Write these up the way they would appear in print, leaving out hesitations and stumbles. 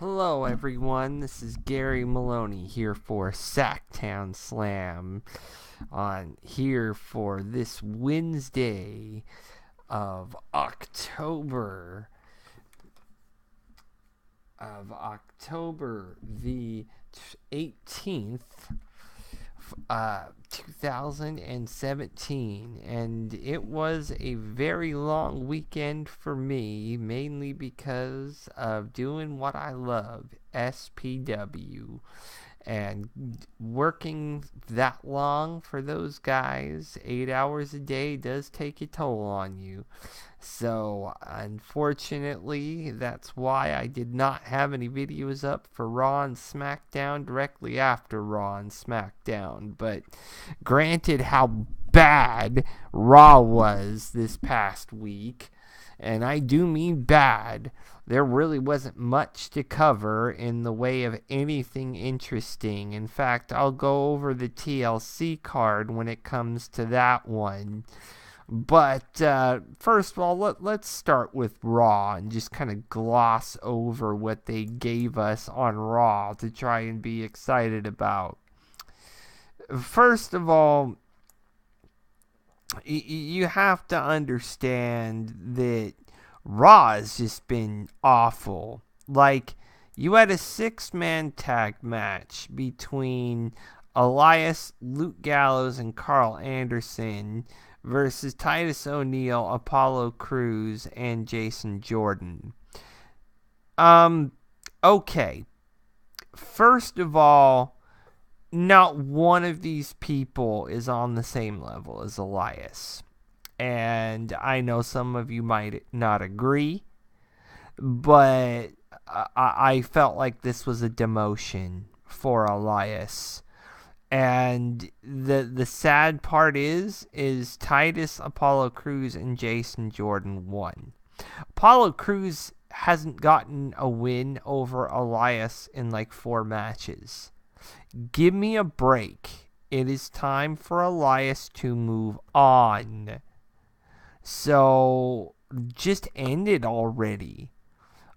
Hello everyone, this is Gary Maloney here for Sacktown Slam on here for this Wednesday of October the 18th 2017, and it was a very long weekend for me, mainly because of doing what I love, SPW, and working that long for those guys, 8 hours a day, does take a toll on you. So, unfortunately, that's why I did not have any videos up for Raw and SmackDown directly after Raw and SmackDown. But granted how bad Raw was this past week, and I do mean bad, there really wasn't much to cover in the way of anything interesting. In fact, I'll go over the TLC card when it comes to that one. But first of all, let's start with Raw and just kind of gloss over what they gave us on Raw to try and be excited about. First of all, you have to understand that Raw has just been awful. Like, you had a 6-man tag match between Elias, Luke Gallows, and Carl Anderson versus Titus O'Neil, Apollo Crews, and Jason Jordan. Okay. First of all, not one of these people is on the same level as Elias. And I know some of you might not agree, but I felt like this was a demotion for Elias. And the sad part is Titus, Apollo Crews, and Jason Jordan won. Apollo Crews hasn't gotten a win over Elias in like 4 matches. Give me a break. It is time for Elias to move on. So just end it already.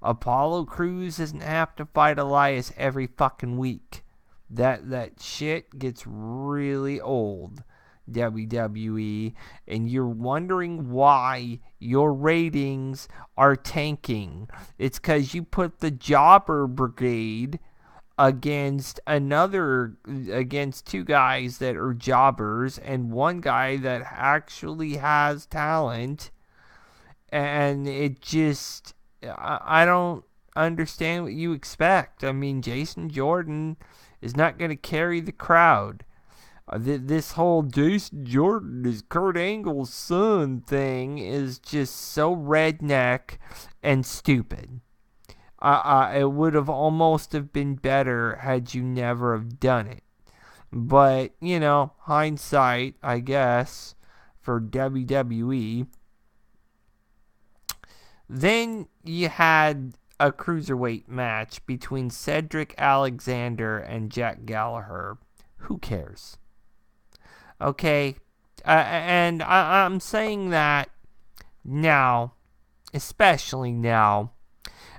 Apollo Crews doesn't have to fight Elias every fucking week. That shit gets really old, WWE, and you're wondering why your ratings are tanking. It's because you put the Jobber Brigade against 2 guys that are jobbers and 1 guy that actually has talent, and it just, I don't understand what you expect. I mean, Jason Jordan is not going to carry the crowd. This whole Jason Jordan is Kurt Angle's son thing is just so redneck and stupid. It would have almost have been better had you never have done it. But, hindsight, I guess, for WWE. Then you had a cruiserweight match between Cedric Alexander and Jack Gallagher. Who cares? Okay, and I'm saying that now, especially now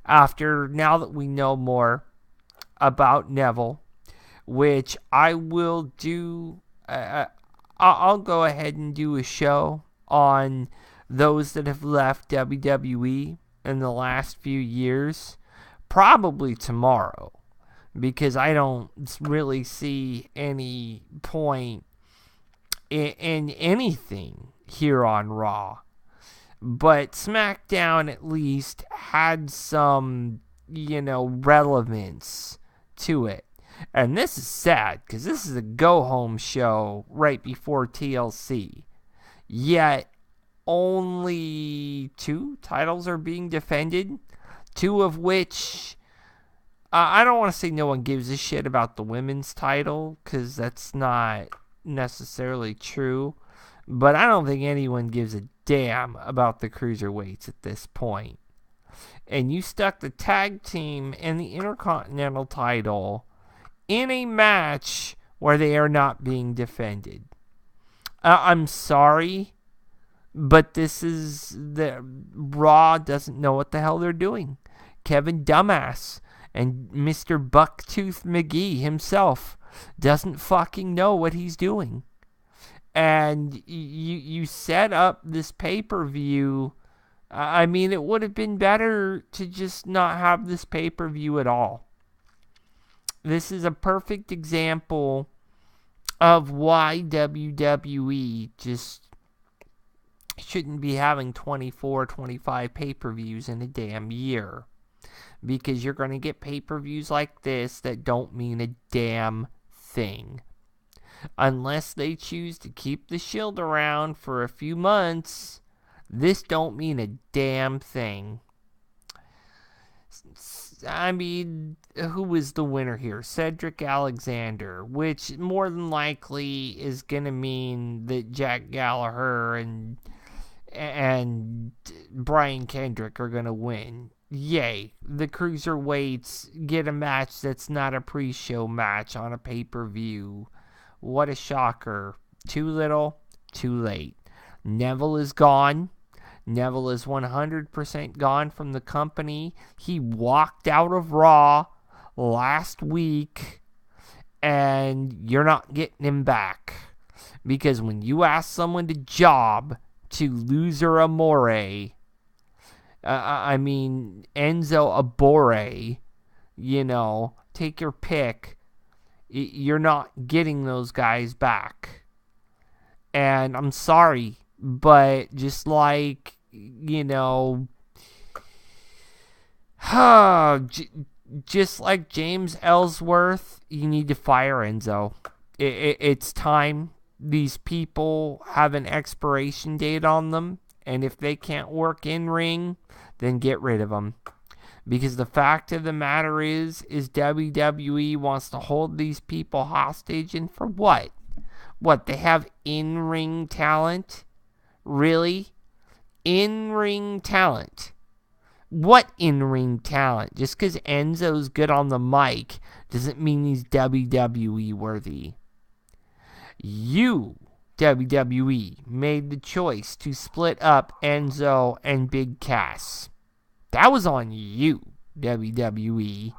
that we know more about Neville, which I will do. I'll go ahead and do a show on those that have left WWE in the last few years, probably tomorrow, because I don't really see any point in anything here on Raw. But SmackDown at least had some, relevance to it. And this is sad, because this is a go-home show right before TLC. Yet, only 2 titles are being defended, 2 of which, I don't want to say no one gives a shit about the women's title, because that's not necessarily true, but I don't think anyone gives a damn about the cruiserweights at this point. And you stuck the tag team and the Intercontinental title in a match where they are not being defended. I'm sorry, but this is the Raw doesn't know what the hell they're doing. Kevin Dumbass And Mr. Bucktooth McGee himself doesn't fucking know what he's doing. And you set up this pay-per-view. I mean, it would have been better to just not have this pay-per-view at all. This is a perfect example of why WWE just shouldn't be having 24, 25 pay-per-views in a damn year. Because you're going to get pay-per-views like this that don't mean a damn thing. Unless they choose to keep the Shield around for a few months, this don't mean a damn thing. I mean, who was the winner here? Cedric Alexander, which more than likely is going to mean that Jack Gallagher and Brian Kendrick are going to win. Yay, the cruiserweights get a match that's not a pre-show match on a pay-per-view. What a shocker. Too little, too late. Neville is gone. Neville is 100% gone from the company. He walked out of Raw last week, and you're not getting him back. Because when you ask someone to job to Loser Amore, Enzo Abore, take your pick, you're not getting those guys back. And I'm sorry, but just like, just like James Ellsworth, you need to fire Enzo. It's time. These people have an expiration date on them, and if they can't work in ring, then get rid of them. Because the fact of the matter is WWE wants to hold these people hostage, and for what? What, they have in-ring talent? Really? In-ring talent? What in-ring talent? Just because Enzo's good on the mic doesn't mean he's WWE worthy. You, WWE, made the choice to split up Enzo and Big Cass. That was on you, WWE.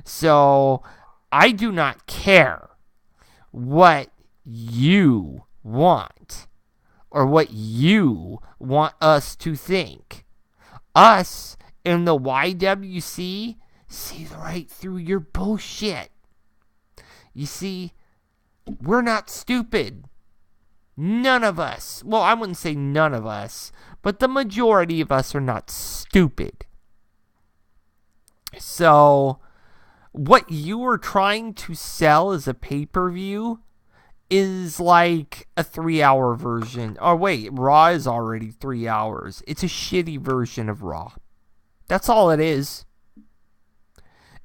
So, I do not care what you want or what you want us to think. Us in the YWC see right through your bullshit. You see, we're not stupid. None of us. Well, I wouldn't say none of us, but the majority of us are not stupid. So, what you were trying to sell as a pay-per-view is like a 3-hour version. Oh, wait, Raw is already 3 hours. It's a shitty version of Raw. That's all it is.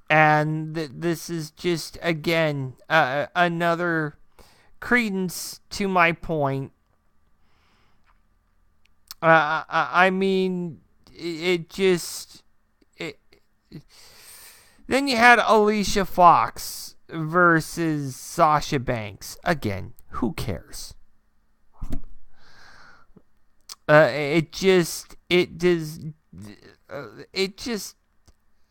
And this is just, again, another credence to my point. Then you had Alicia Fox versus Sasha Banks. Again, who cares?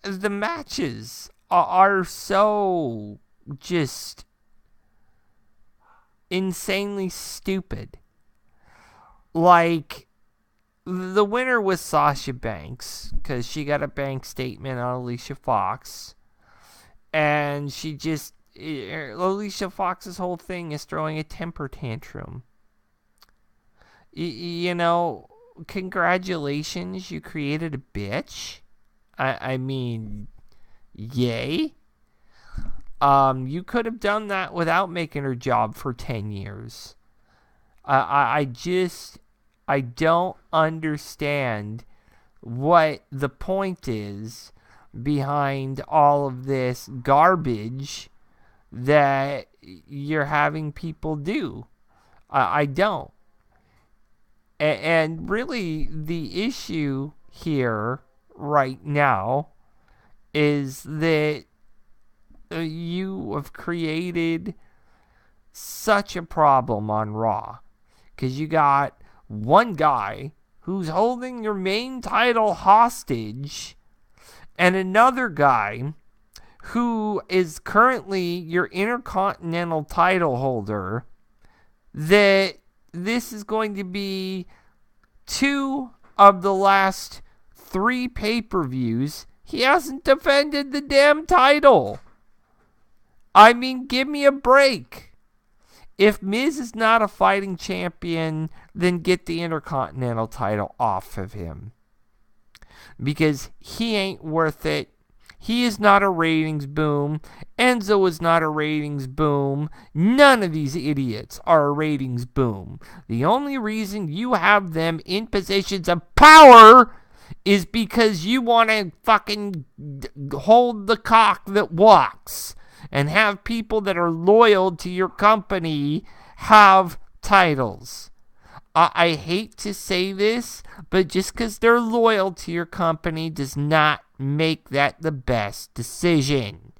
The matches are so just insanely stupid. Like, the winner was Sasha Banks, because she got a bank statement on Alicia Fox. And Alicia Fox's whole thing is throwing a temper tantrum. Congratulations, you created a bitch. Yay. You could have done that without making her job for 10 years. I don't understand what the point is behind all of this garbage that you're having people do. I don't. And really, the issue here right now is that you have created such a problem on Raw. Because you got one guy who's holding your main title hostage, and another guy who is currently your Intercontinental title holder, that this is going to be 2 of the last 3 pay-per-views he hasn't defended the damn title. I mean, give me a break. If Miz is not a fighting champion, then get the Intercontinental title off of him. Because he ain't worth it. He is not a ratings boom. Enzo is not a ratings boom. None of these idiots are a ratings boom. The only reason you have them in positions of power is because you want to fucking hold the cock that walks and have people that are loyal to your company have titles. I hate to say this, but just because they're loyal to your company does not make that the best decision.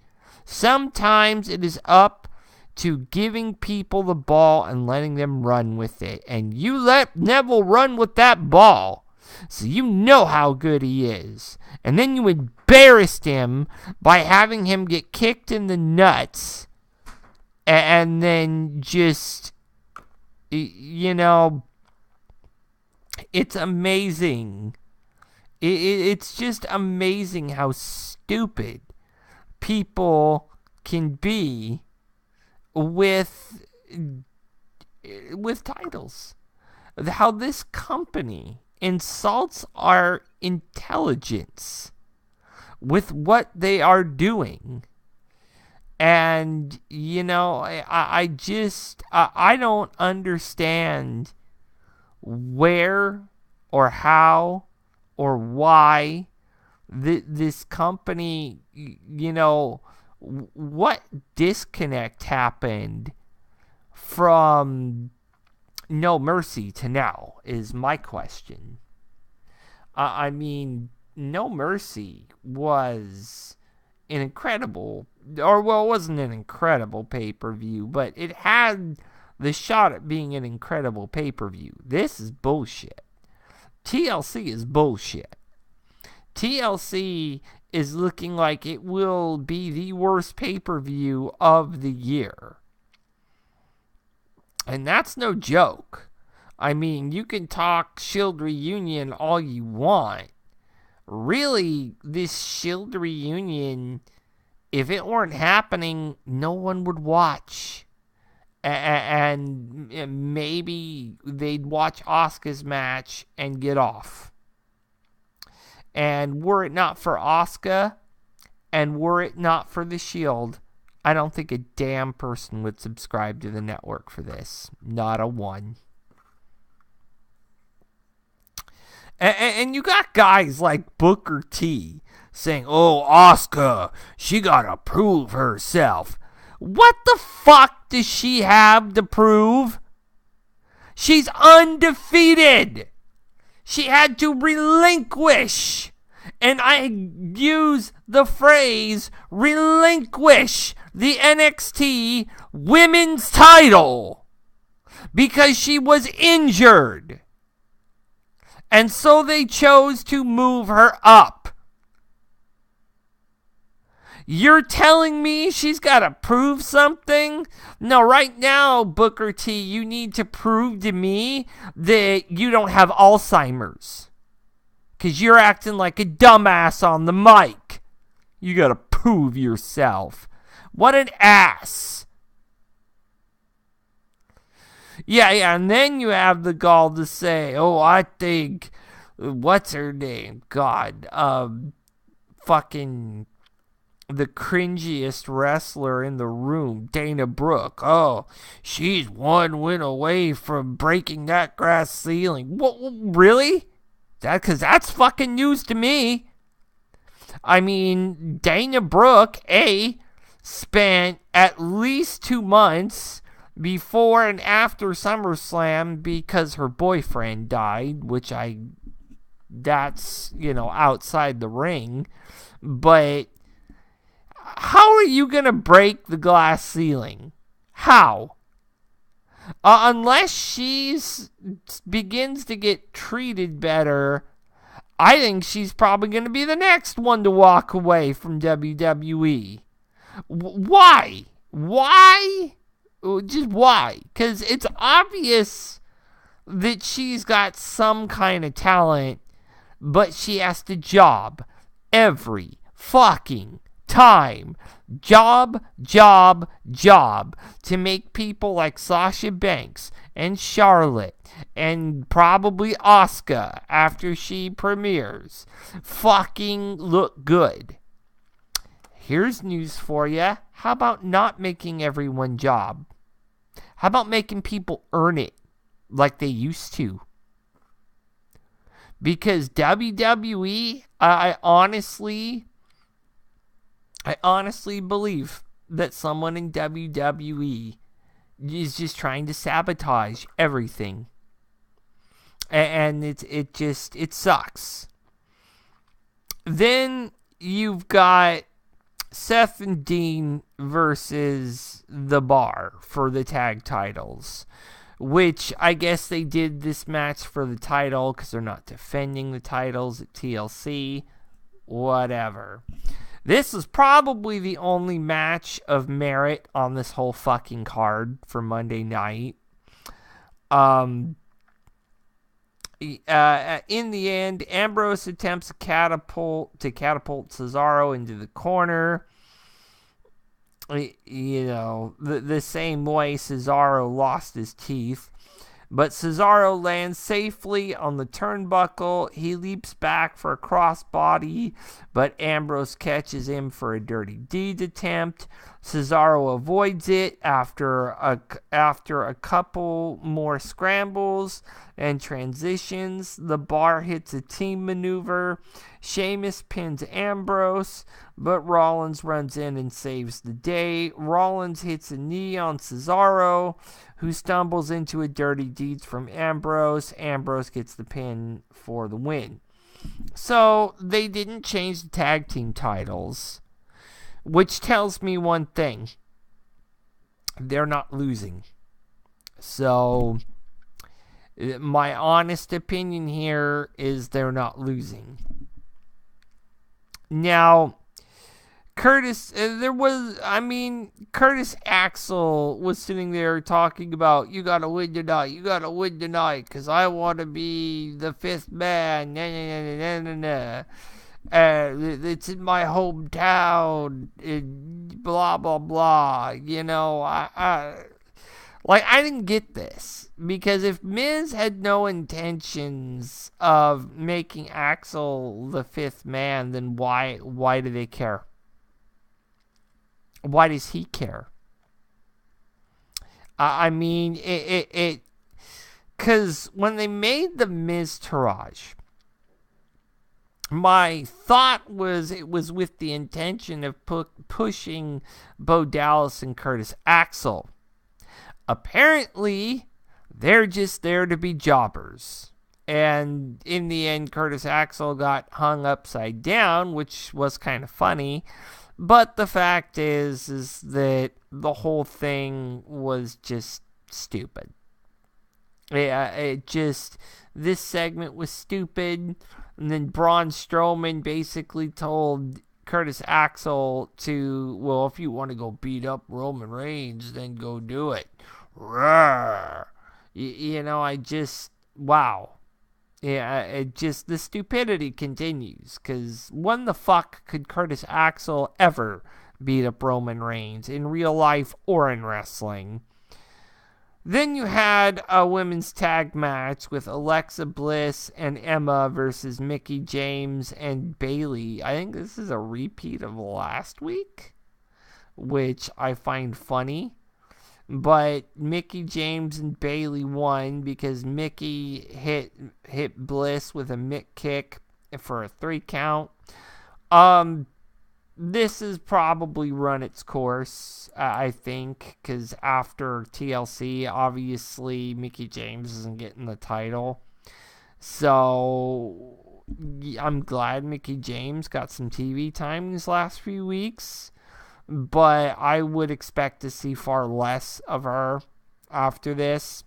Sometimes it is up to giving people the ball and letting them run with it. And you let Neville run with that ball, so you know how good he is. And then you embarrassed him by having him get kicked in the nuts. And then just, you know, it's amazing. It's just amazing how stupid people can be with titles. How this company insults our intelligence with what they are doing. And, you know, I don't understand where or how or why this company, you know, what disconnect happened from No Mercy to now is my question. I mean, No Mercy was an incredible, or well, it wasn't an incredible pay-per-view, but it had the shot at being an incredible pay-per-view. This is bullshit. TLC is bullshit. TLC is looking like it will be the worst pay-per-view of the year. And that's no joke. I mean, you can talk Shield reunion all you want. Really, this Shield reunion, if it weren't happening, no one would watch. And maybe they'd watch Asuka's match and get off. And were it not for Asuka, and were it not for the Shield, I don't think a damn person would subscribe to the network for this. Not a one. And you got guys like Booker T saying, oh, Asuka, she gotta prove herself. What the fuck does she have to prove? She's undefeated. She had to relinquish. And I use the phrase relinquish the NXT women's title because she was injured. And so they chose to move her up. You're telling me she's got to prove something? No, right now, Booker T, you need to prove to me that you don't have Alzheimer's. Because you're acting like a dumbass on the mic. You got to prove yourself. What an ass. Yeah, and then you have the gall to say, oh, I think, what's her name? God, fucking the cringiest wrestler in the room, Dana Brooke. Oh, she's one win away from breaking that glass ceiling. What, really? Because that's fucking news to me. I mean, Dana Brooke, spent at least 2 months before and after SummerSlam because her boyfriend died, which that's, you know, outside the ring. But how are you going to break the glass ceiling? How? Unless she begins to get treated better, I think she's probably going to be the next one to walk away from WWE. Why? Why? Just why? Because it's obvious that she's got some kind of talent, but she has to job every fucking time. Job to make people like Sasha Banks and Charlotte and probably Asuka after she premieres fucking look good. Here's news for you. How about not making everyone job? How about making people earn it like they used to? Because WWE, I honestly believe that someone in WWE is just trying to sabotage everything. And it sucks. Then you've got Seth and Dean versus The Bar for the tag titles, which I guess they did this match for the title because they're not defending the titles at TLC. Whatever. This is probably the only match of merit on this whole fucking card for Monday night. In the end, Ambrose attempts to catapult Cesaro into the corner. You know, the same way Cesaro lost his teeth. But Cesaro lands safely on the turnbuckle. He leaps back for a crossbody, but Ambrose catches him for a dirty deed attempt. Cesaro avoids it after a couple more scrambles and transitions. The Bar hits a team maneuver. Sheamus pins Ambrose, but Rollins runs in and saves the day. Rollins hits a knee on Cesaro, who stumbles into a dirty deed from Ambrose. Ambrose gets the pin for the win. So they didn't change the tag team titles, which tells me one thing. They're not losing. So my honest opinion here is they're not losing. Now, Curtis Axel was sitting there talking about, you gotta win tonight, because I want to be the fifth man, it's in my hometown, blah, blah, blah, you know, I didn't get this, because if Miz had no intentions of making Axel the fifth man, then why do they care? Why does he care? Because when they made the Miz Taraj, my thought was it was with the intention of pushing Bo Dallas and Curtis Axel. Apparently, they're just there to be jobbers. And in the end, Curtis Axel got hung upside down, which was kind of funny. But the fact is that the whole thing was just stupid. This segment was stupid. And then Braun Strowman basically told Curtis Axel to, well, if you want to go beat up Roman Reigns, then go do it. Rawr. Wow. Yeah, the stupidity continues, because when the fuck could Curtis Axel ever beat up Roman Reigns, in real life or in wrestling? Then you had a women's tag match with Alexa Bliss and Emma versus Mickie James and Bayley. I think this is a repeat of last week, which I find funny. But Mickie James and Bayley won because Mickie hit Bliss with a Mick kick for a 3 count. This has probably run its course, I think, because after TLC, obviously Mickie James isn't getting the title. So I'm glad Mickie James got some TV time these last few weeks. But I would expect to see far less of her after this.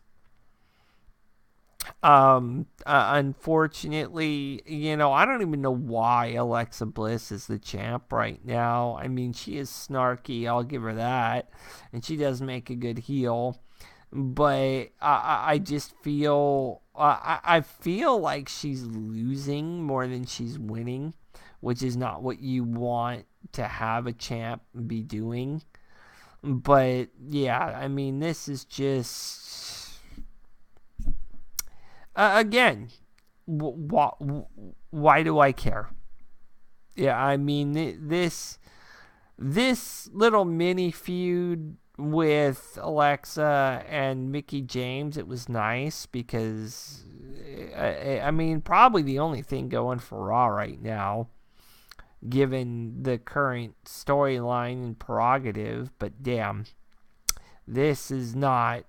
Unfortunately, I don't even know why Alexa Bliss is the champ right now. I mean, she is snarky, I'll give her that, and she does make a good heel. But I just feel I feel like she's losing more than she's winning, which is not what you want to have a champ be doing. But yeah, I mean, this is just again, why do I care? Yeah, I mean, this little mini feud with Alexa and Mickey James, it was nice because I mean, probably the only thing going for Raw right now, given the current storyline and prerogative. But damn, this is not.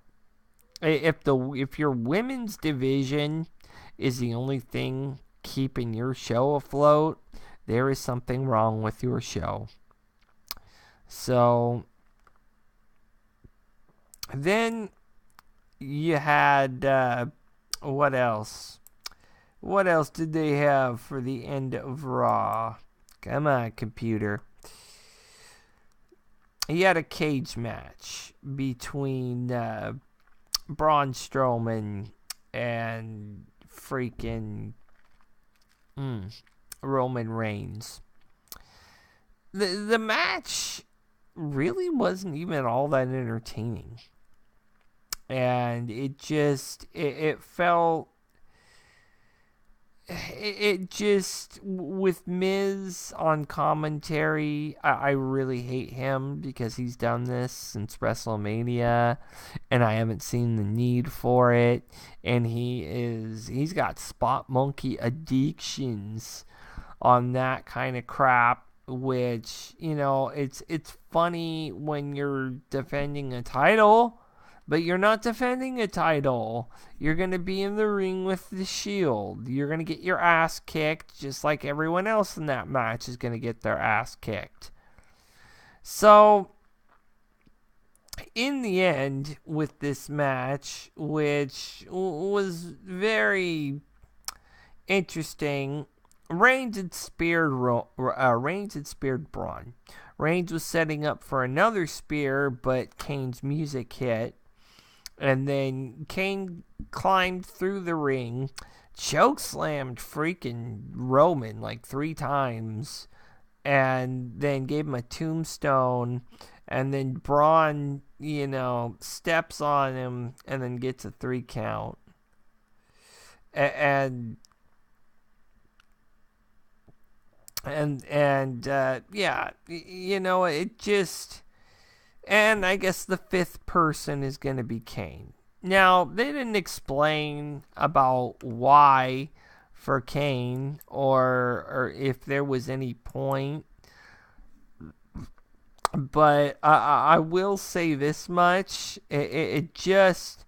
If your women's division is the only thing keeping your show afloat, there is something wrong with your show. So then you had what else? What else did they have for the end of Raw? Come on, computer. He had a cage match between Braun Strowman and freaking Roman Reigns. The match really wasn't even all that entertaining. And it just, it felt, it just, with Miz on commentary, I really hate him because he's done this since WrestleMania, and I haven't seen the need for it. And he's got spot monkey addictions on that kind of crap, which, it's funny when you're defending a title, but you're not defending a title. You're going to be in the ring with the Shield. You're going to get your ass kicked just like everyone else in that match is going to get their ass kicked. So, in the end, with this match, which was very interesting, Reigns had speared Braun. Reigns was setting up for another spear, but Kane's music hit. And then Kane climbed through the ring, chokeslammed freaking Roman like 3 times, and then gave him a tombstone. And then Braun, steps on him and then gets a 3 count. And yeah, it just. And I guess the 5th person is going to be Kane. Now, they didn't explain about why for Kane or if there was any point. But I will say this much. It just,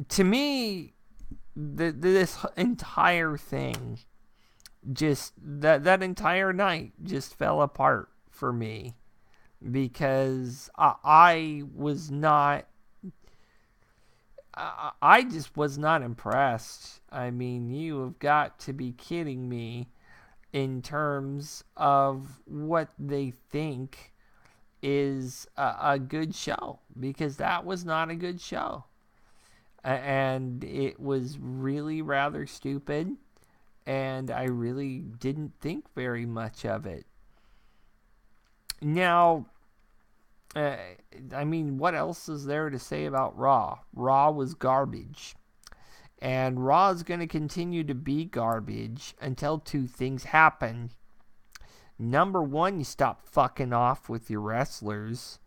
to me, this entire thing, just that entire night just fell apart for me. Because I was not, I just was not impressed. I mean, you have got to be kidding me in terms of what they think is a good show. Because that was not a good show. And it was really rather stupid. And I really didn't think very much of it. Now, I mean, what else is there to say about Raw? Raw was garbage. And Raw is going to continue to be garbage until 2 things happen. Number 1, you stop fucking off with your wrestlers.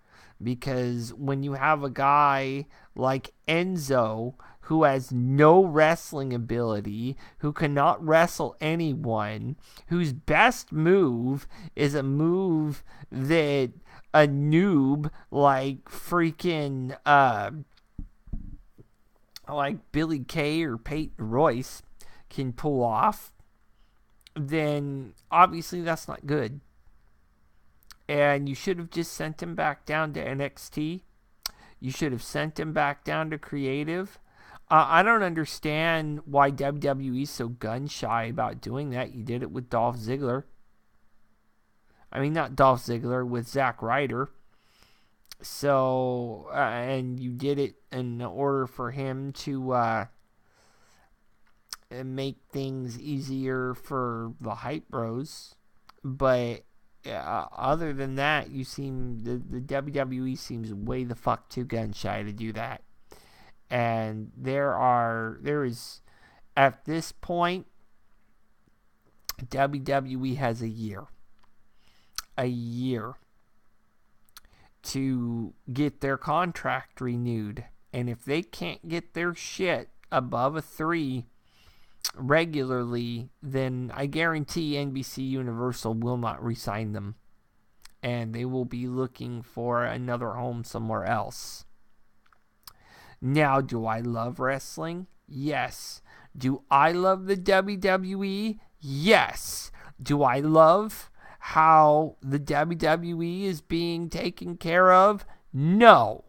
Because when you have a guy like Enzo, who has no wrestling ability, who cannot wrestle anyone, whose best move is a move that a noob like freaking like Billy Kay or Peyton Royce can pull off, then obviously that's not good. And you should have just sent him back down to NXT. You should have sent him back down to creative. I don't understand why WWE's so gun shy about doing that. You did it with Dolph Ziggler. I mean, not Dolph Ziggler, with Zack Ryder. So, and you did it in order for him to make things easier for the Hype Bros. But other than that, the WWE seems way the fuck too gun shy to do that. And there is, at this point, WWE has a year to get their contract renewed. And if they can't get their shit above a 3 regularly, then I guarantee NBC Universal will not re-sign them. And they will be looking for another home somewhere else. Now, do I love wrestling? Yes. Do I love the WWE? Yes. Do I love how the WWE is being taken care of? No.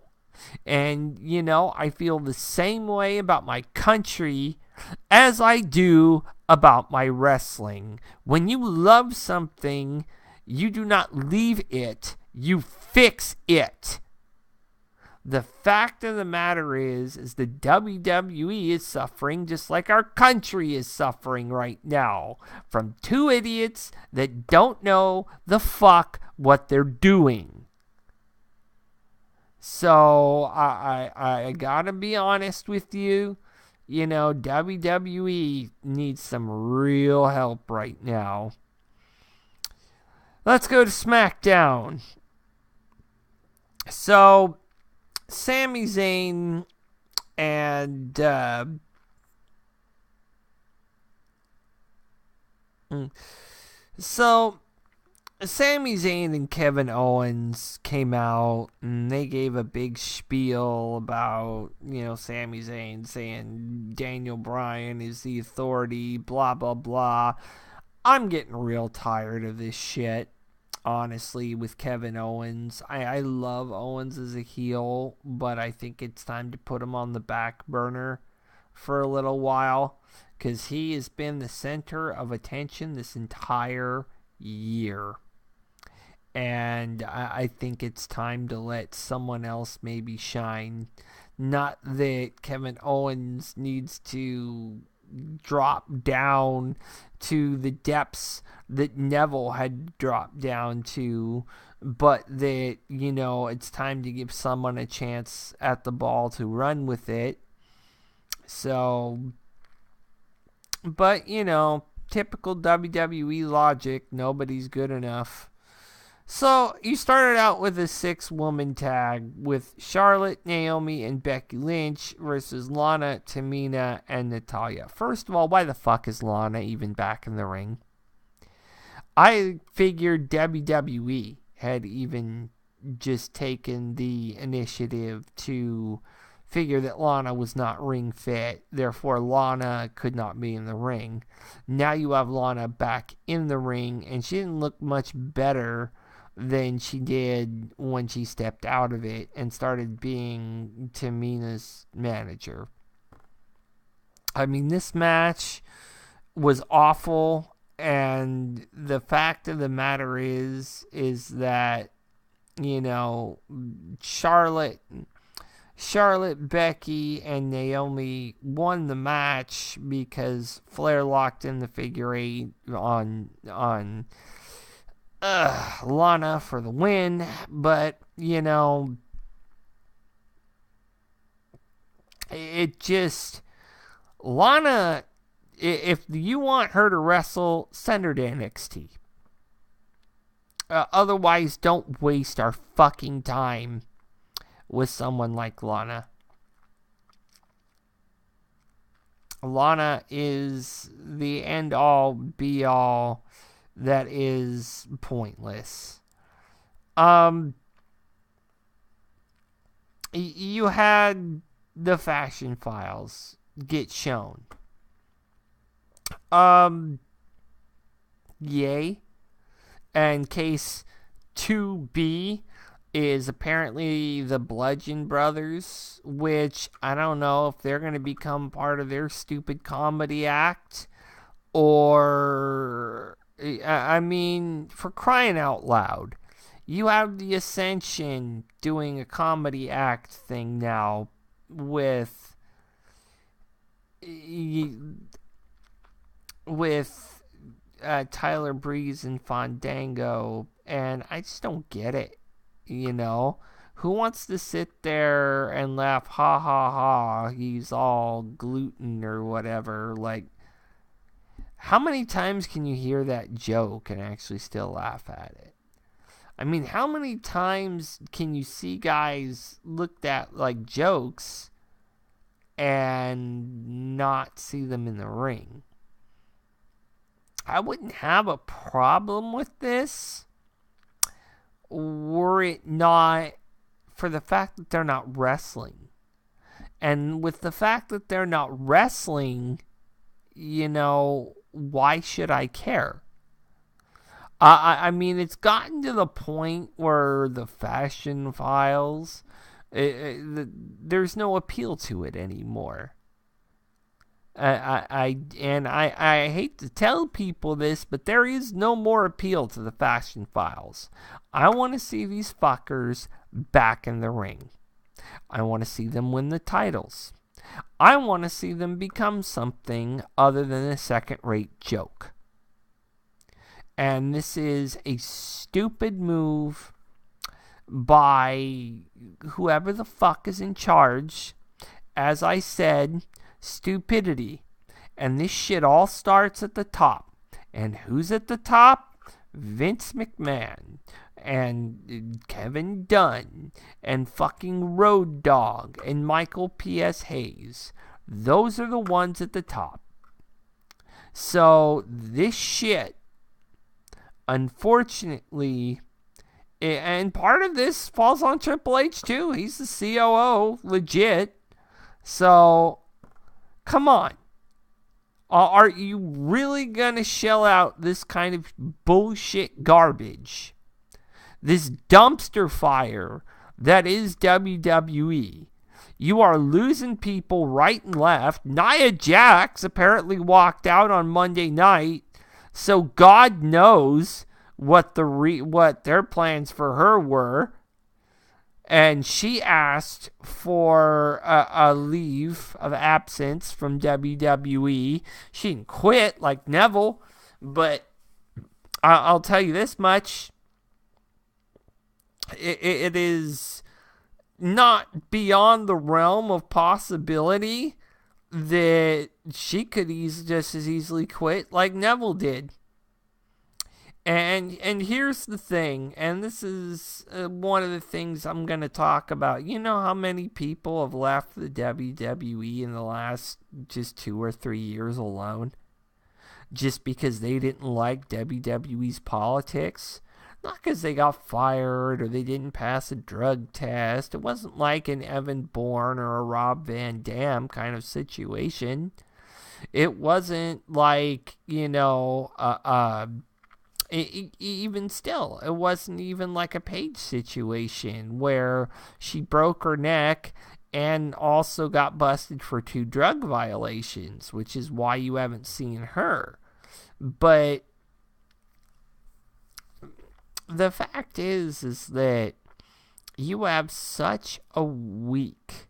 And, I feel the same way about my country as I do about my wrestling. When you love something, you do not leave it, you fix it. The fact of the matter is the WWE is suffering just like our country is suffering right now from 2 idiots that don't know the fuck what they're doing. So I gotta be honest with you. WWE needs some real help right now. Let's go to Smackdown. So, Sami Zayn and Sami Zayn and Kevin Owens came out and they gave a big spiel about, Sami Zayn saying Daniel Bryan is the authority, blah, blah, blah. I'm getting real tired of this shit, honestly, with Kevin Owens. I love Owens as a heel, but I think it's time to put him on the back burner for a little while because he has been the center of attention this entire year. And I think it's time to let someone else maybe shine. Not that Kevin Owens needs to drop down to the depths that Neville had dropped down to, but that, it's time to give someone a chance at the ball to run with it. So, but, typical WWE logic, nobody's good enough. So, you started out with a 6-woman tag with Charlotte, Naomi, and Becky Lynch versus Lana, Tamina, and Natalya. First of all, why the fuck is Lana even back in the ring? I figured WWE had even just taken the initiative to figure that Lana was not ring fit. Therefore, Lana could not be in the ring. Now you have Lana back in the ring, and she didn't look much better than she did when she stepped out of it and started being Tamina's manager. I mean, this match was awful, and the fact of the matter is that, Charlotte, Becky, and Naomi won the match because Flair locked in the figure 8 on Lana for the win, but, it just, Lana, if you want her to wrestle, send her to NXT. Otherwise, don't waste our fucking time with someone like Lana. Lana is the end-all, be-all that is pointless. You had the Fashion Files get shown. Yay. And case 2B is apparently the Bludgeon Brothers, which I don't know if they're going to become part of their stupid comedy act, or, I mean, for crying out loud. You have the Ascension doing a comedy act thing now with Tyler Breeze and Fandango, and I just don't get it. Who wants to sit there and laugh, ha ha ha, he's all gluten or whatever? Like, how many times can you hear that joke and actually still laugh at it? I mean, how many times can you see guys looked at like jokes and not see them in the ring? I wouldn't have a problem with this were it not for the fact that they're not wrestling. And with the fact that they're not wrestling, why should I care? I mean, it's gotten to the point where the Fashion Files, there's no appeal to it anymore. I hate to tell people this, but there is no more appeal to the Fashion Files. I want to see these fuckers back in the ring. I want to see them win the titles. I want to see them become something other than a second-rate joke. And this is a stupid move by whoever the fuck is in charge. As I said, stupidity. And this shit all starts at the top. And who's at the top? Vince McMahon and Kevin Dunn and fucking Road Dogg and Michael P.S. Hayes. Those are the ones at the top. So this shit, unfortunately, and part of this falls on Triple H too. He's the COO, legit. So, come on. Are you really gonna shell out this kind of bullshit garbage? This dumpster fire that is WWE. You are losing people right and left. Nia Jax apparently walked out on Monday night, so God knows what their plans for her were. And she asked for a leave of absence from WWE. She didn't quit like Neville, but I'll tell you this much. It is not beyond the realm of possibility that she could just as easily quit like Neville did. And here's the thing, and this is one of the things I'm going to talk about. You know how many people have left the WWE in the last just 2 or 3 years alone? Just because they didn't like WWE's politics? Not because they got fired or they didn't pass a drug test. It wasn't like an Evan Bourne or a Rob Van Dam kind of situation. It wasn't like, even still, it wasn't even like a Paige situation where she broke her neck and also got busted for 2 drug violations, which is why you haven't seen her. But the fact is that you have such a weak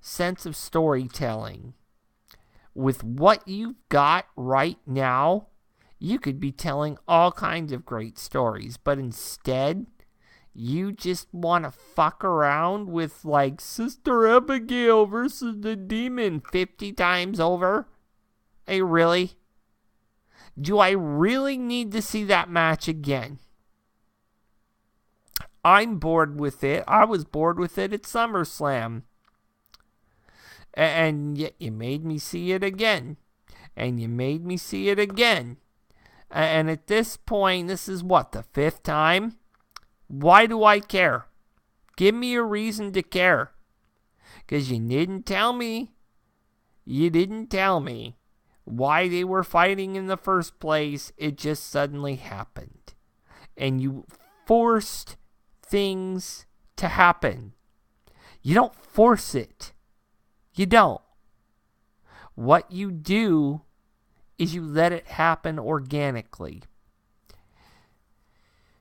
sense of storytelling. With what you've got right now, you could be telling all kinds of great stories, but instead, you just want to fuck around with like Sister Abigail versus the Demon 50 times over? Hey, really? Do I really need to see that match again? I'm bored with it. I was bored with it at SummerSlam. And yet you made me see it again. And you made me see it again. And at this point, this is what, the 5th time? Why do I care? Give me a reason to care. Because you didn't tell me. You didn't tell me why they were fighting in the first place. It just suddenly happened. And you forced things to happen. You don't force it. You don't. What you do is you let it happen organically.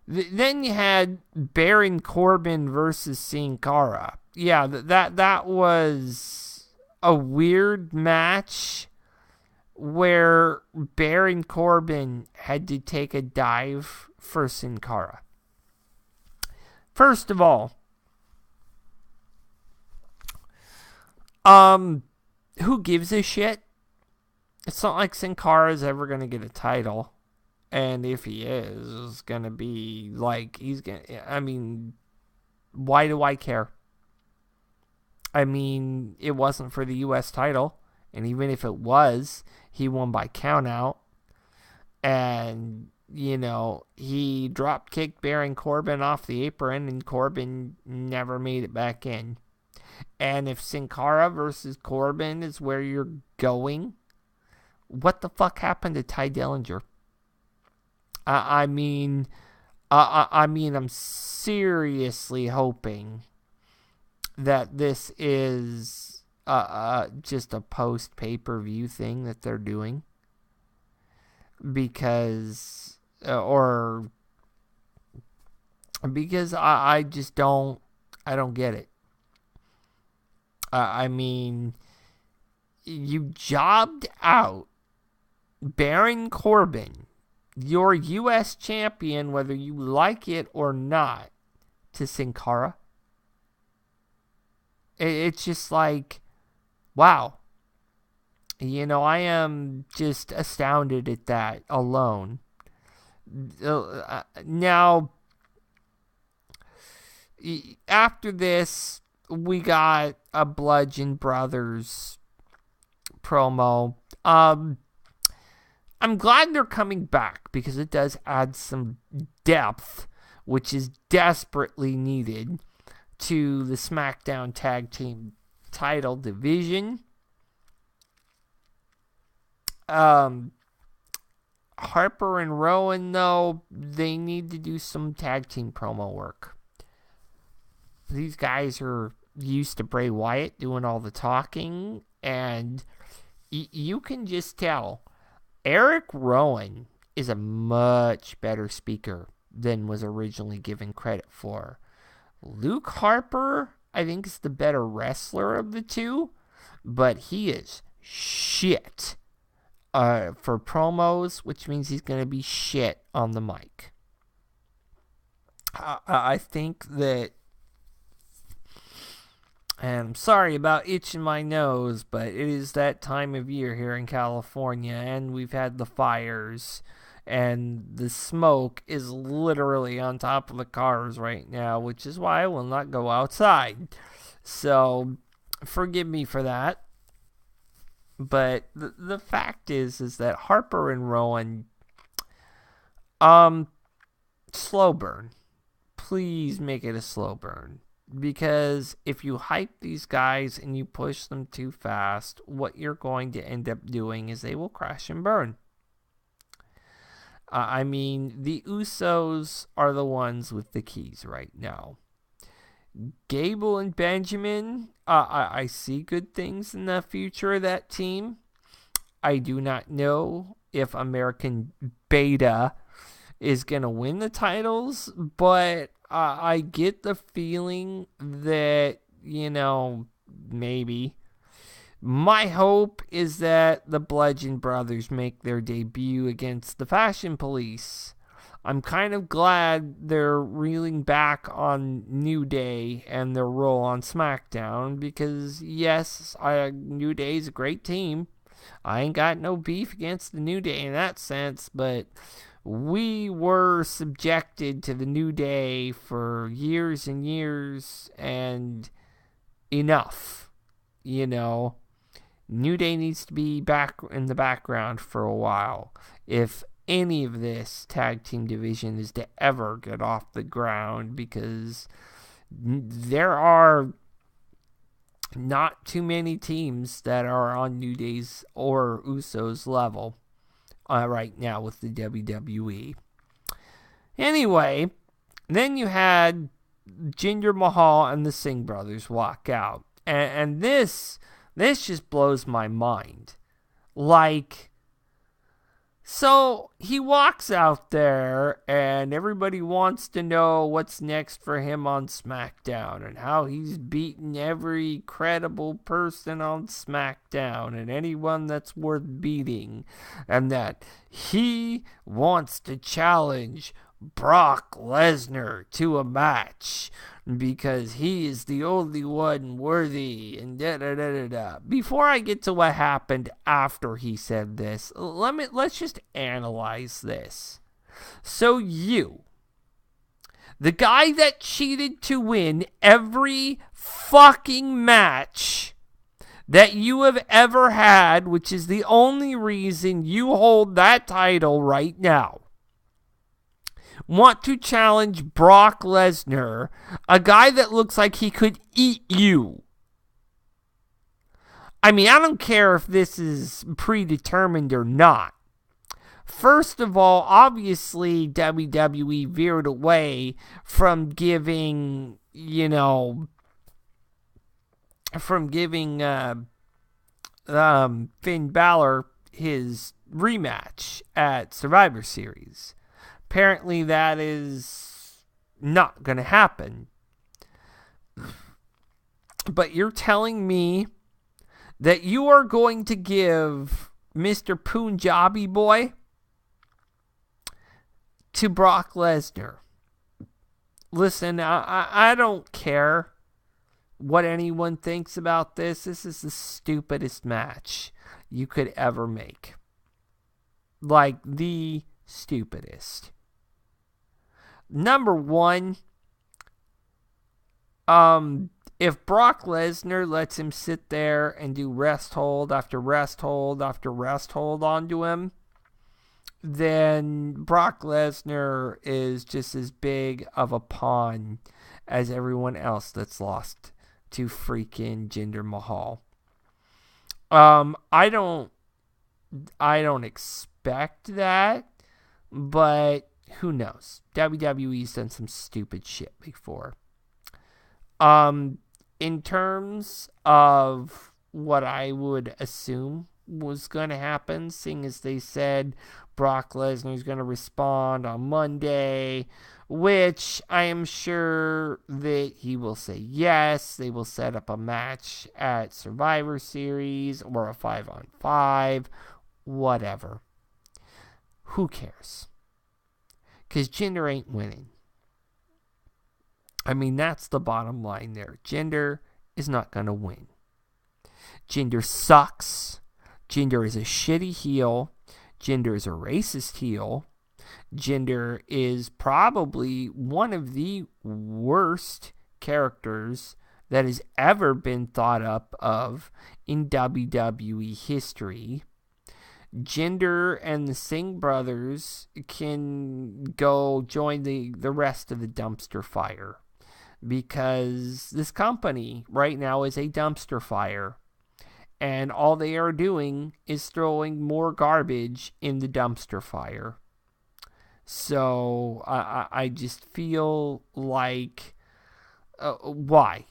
Then you had Baron Corbin versus Sin Cara. Yeah, that was a weird match where Baron Corbin had to take a dive for Sin Cara. First of all, who gives a shit? It's not like Sin Cara is ever going to get a title. And if he is, it's going to be like, why do I care? I mean, it wasn't for the U.S. title. And even if it was, he won by countout. And, he drop kicked Baron Corbin off the apron, and Corbin never made it back in. And if Sin Cara versus Corbin is where you're going, what the fuck happened to Ty Dillinger? I'm seriously hoping that this is just a post pay-per-view thing that they're doing, because I just don't get it. You jobbed out Baron Corbin, your U.S. champion, whether you like it or not, to Sin Cara. It's just like, wow. I am just astounded at that alone. Now, after this, we got a Bludgeon Brothers promo. I'm glad they're coming back because it does add some depth, which is desperately needed to the Smackdown Tag Team title division. Harper and Rowan, though, they need to do some tag team promo work. These guys are used to Bray Wyatt doing all the talking, and you can just tell Eric Rowan is a much better speaker than was originally given credit for. Luke Harper, I think, is the better wrestler of the two, but he is shit for promos, which means he's going to be shit on the mic. I think that, and I'm sorry about itching my nose, but it is that time of year here in California, and we've had the fires, and the smoke is literally on top of the cars right now, which is why I will not go outside. So, forgive me for that. But the fact is that Harper and Rowan, slow burn. Please make it a slow burn. Because if you hype these guys and you push them too fast, what you're going to end up doing is they will crash and burn. The Usos are the ones with the keys right now. Gable and Benjamin, I see good things in the future of that team. I do not know if American Beta is going to win the titles, but I get the feeling that, maybe. My hope is that the Bludgeon Brothers make their debut against the Fashion Police. I'm kind of glad they're reeling back on New Day and their role on Smackdown because, yes, New Day's a great team. I ain't got no beef against the New Day in that sense, but we were subjected to the New Day for years and years, and enough, New Day needs to be back in the background for a while if any of this tag team division is to ever get off the ground, because there are not too many teams that are on New Day's or Usos level right now with the WWE. Anyway, Then you had Jinder Mahal and the Singh brothers walk out. And this just blows my mind. Like, so he walks out there and everybody wants to know what's next for him on SmackDown and how he's beaten every credible person on SmackDown and anyone that's worth beating, and that he wants to challenge Brock Lesnar to a match because he is the only one worthy, and da-da-da-da-da. Before I get to what happened after he said this, let's just analyze this. So you, the guy that cheated to win every fucking match that you have ever had, which is the only reason you hold that title right now, want to challenge Brock Lesnar, a guy that looks like he could eat you. I mean, I don't care if this is predetermined or not. First of all, obviously, WWE veered away from giving Finn Balor his rematch at Survivor Series. Apparently that is not going to happen. But you're telling me that you are going to give Mr. Punjabi Boy to Brock Lesnar. Listen, I don't care what anyone thinks about this. This is the stupidest match you could ever make. Like, the stupidest. Number one, if Brock Lesnar lets him sit there and do rest hold after rest hold after rest hold onto him, then Brock Lesnar is just as big of a pawn as everyone else that's lost to freaking Jinder Mahal. I don't expect that, but who knows? WWE's done some stupid shit before. In terms of what I would assume was going to happen, seeing as they said Brock Lesnar is going to respond on Monday, which I am sure that he will say yes. They will set up a match at Survivor Series or a 5-on-5, whatever. Who cares? Because Jinder ain't winning. I mean, that's the bottom line there. Jinder is not going to win. Jinder sucks. Jinder is a shitty heel. Jinder is a racist heel. Jinder is probably one of the worst characters that has ever been thought up of in WWE history. Jinder and the Singh brothers can go join the rest of the dumpster fire, because this company right now is a dumpster fire, and all they are doing is throwing more garbage in the dumpster fire. So I just feel like, why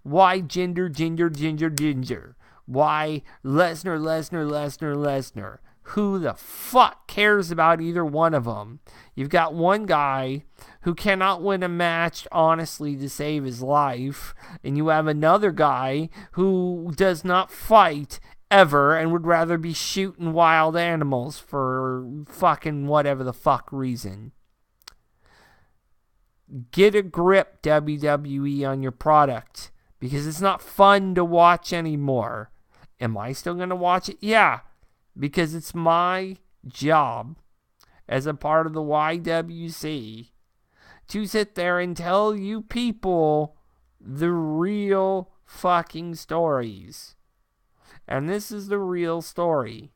Jinder? Why Lesnar? Who the fuck cares about either one of them? You've got one guy who cannot win a match honestly to save his life, and you have another guy who does not fight ever and would rather be shooting wild animals for fucking whatever the fuck reason. Get a grip, WWE, on your product, because it's not fun to watch anymore. Am I still going to watch it? Yeah, because it's my job as a part of the YWC to sit there and tell you people the real fucking stories. And this is the real story.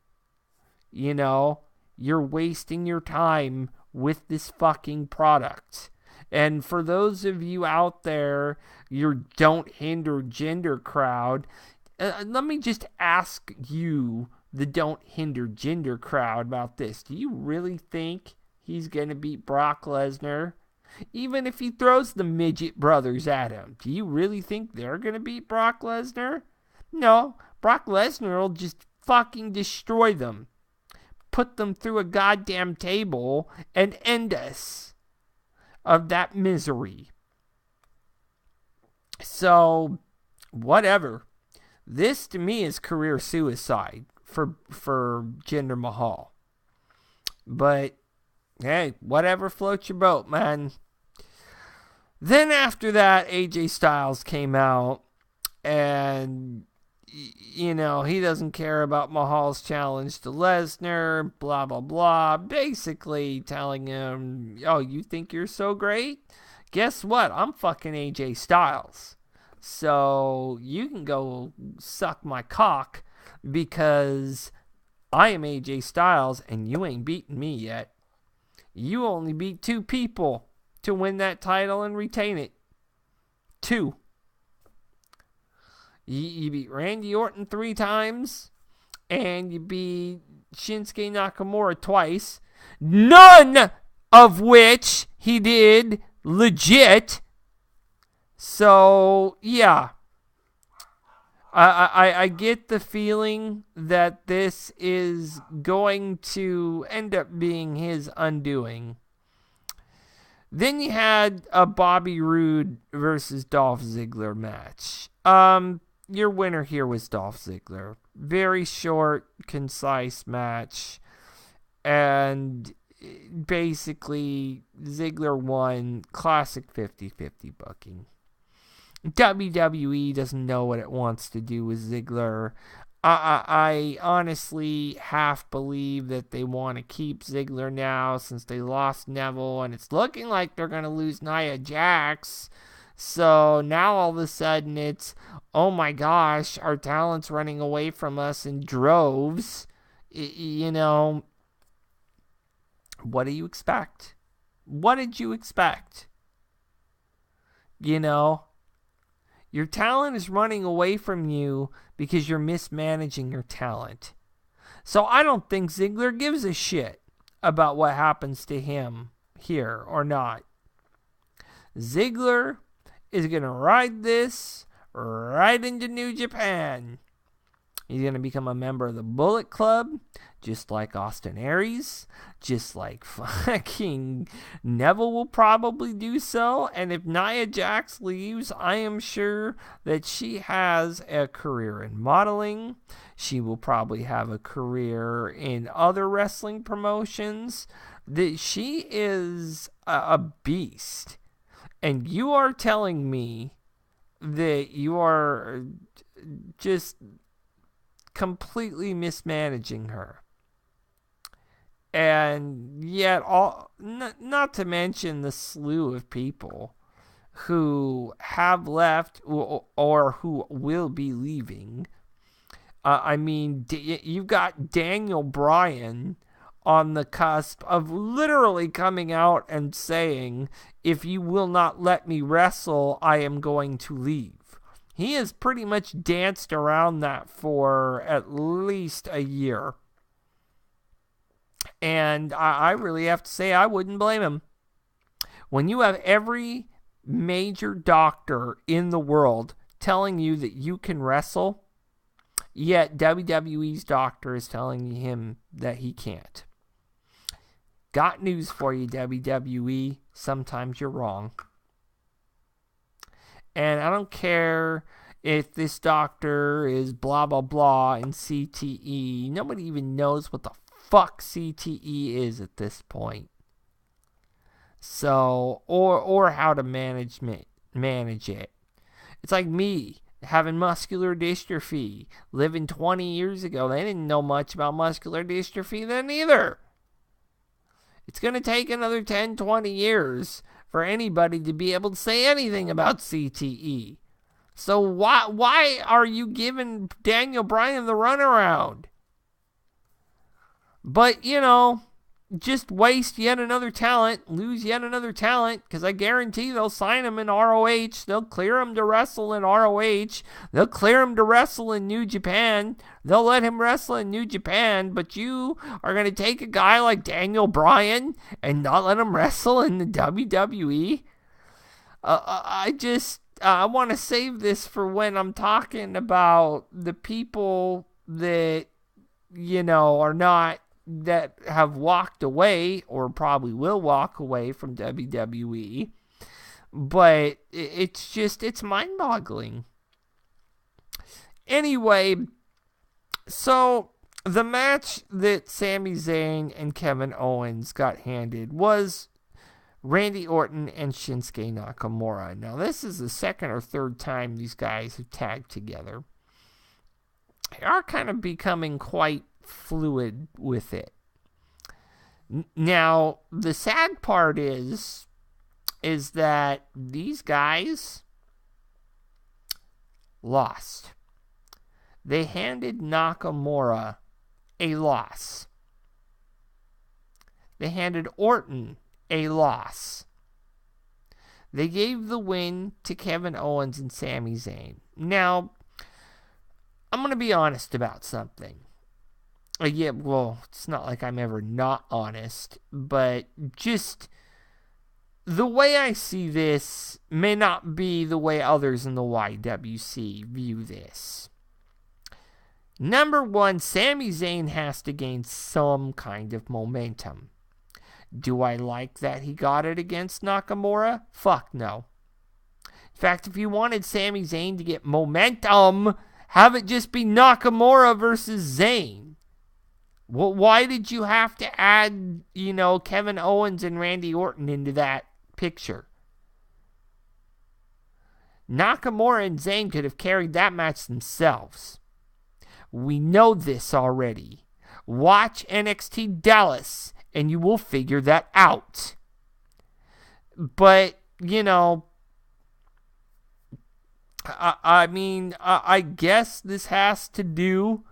You know, you're wasting your time with this fucking product. And for those of you out there, your Don't Hinder Jinder crowd, let me just ask you, the Don't Hinder Jinder crowd, about this. Do you really think he's going to beat Brock Lesnar? Even if he throws the midget brothers at him, do you really think they're going to beat Brock Lesnar? No, Brock Lesnar will just fucking destroy them. Put them through a goddamn table and end us of that misery. So, whatever. This to me is career suicide for Jinder Mahal. But hey, whatever floats your boat, man. Then after that, AJ Styles came out and he doesn't care about Mahal's challenge to Lesnar, blah, blah, blah. Basically telling him, oh, you think you're so great? Guess what? I'm fucking AJ Styles. So you can go suck my cock because I am AJ Styles and you ain't beaten me yet. You only beat 2 people to win that title and retain it. 2. You beat Randy Orton 3 times, and you beat Shinsuke Nakamura twice, none of which he did legit. So, yeah. I get the feeling that this is going to end up being his undoing. Then you had a Bobby Roode versus Dolph Ziggler match. Your winner here was Dolph Ziggler. Very short, concise match. And basically, Ziggler won. Classic 50-50 booking. WWE doesn't know what it wants to do with Ziggler. I honestly half believe that they want to keep Ziggler now since they lost Neville, and it's looking like they're going to lose Nia Jax. So now all of a sudden it's, oh my gosh, our talent's running away from us in droves. What do you expect? What did you expect? Your talent is running away from you because you're mismanaging your talent. So I don't think Ziggler gives a shit about what happens to him here or not. Ziggler is going to ride this right into New Japan. He's going to become a member of the Bullet Club, just like Austin Aries, just like fucking Neville will probably do so. And if Nia Jax leaves, I am sure that she has a career in modeling. She will probably have a career in other wrestling promotions. She is a beast. And you are telling me that you are just completely mismanaging her. And yet, not to mention the slew of people who have left or who will be leaving. You've got Daniel Bryan on the cusp of literally coming out and saying, if you will not let me wrestle, I am going to leave. He has pretty much danced around that for at least a year. And I really have to say, I wouldn't blame him. When you have every major doctor in the world telling you that you can wrestle, yet WWE's doctor is telling him that he can't. Got news for you, WWE. Sometimes you're wrong. And I don't care if this doctor is blah, blah, blah in CTE. Nobody even knows what the fuck CTE is at this point. So, or how to manage it. It's like me having muscular dystrophy. Living 20 years ago, they didn't know much about muscular dystrophy then either. It's going to take another 10, 20 years for anybody to be able to say anything about CTE. So why are you giving Daniel Bryan the runaround? But, just waste yet another talent, lose yet another talent, because I guarantee they'll sign him in ROH. They'll clear him to wrestle in ROH. They'll clear him to wrestle in New Japan. They'll let him wrestle in New Japan, but you are going to take a guy like Daniel Bryan and not let him wrestle in the WWE? I want to save this for when I'm talking about the people that, are not, that have walked away or probably will walk away from WWE. But it's mind-boggling. Anyway, so the match that Sami Zayn and Kevin Owens got handed was Randy Orton and Shinsuke Nakamura. Now, this is the second or third time these guys have tagged together. They are kind of becoming quite fluid with it. Now, the sad part is that these guys lost. They handed Nakamura a loss. They handed Orton a loss. They gave the win to Kevin Owens and Sami Zayn. Now, I'm going to be honest about something. Yeah, well, it's not like I'm ever not honest, but just the way I see this may not be the way others in the YWC view this. Number one, Sami Zayn has to gain some kind of momentum. Do I like that he got it against Nakamura? Fuck no. In fact, if you wanted Sami Zayn to get momentum, have it just be Nakamura versus Zayn. Well, why did you have to add, Kevin Owens and Randy Orton into that picture? Nakamura and Zayn could have carried that match themselves. We know this already. Watch NXT Dallas, and you will figure that out. But, I guess this has to do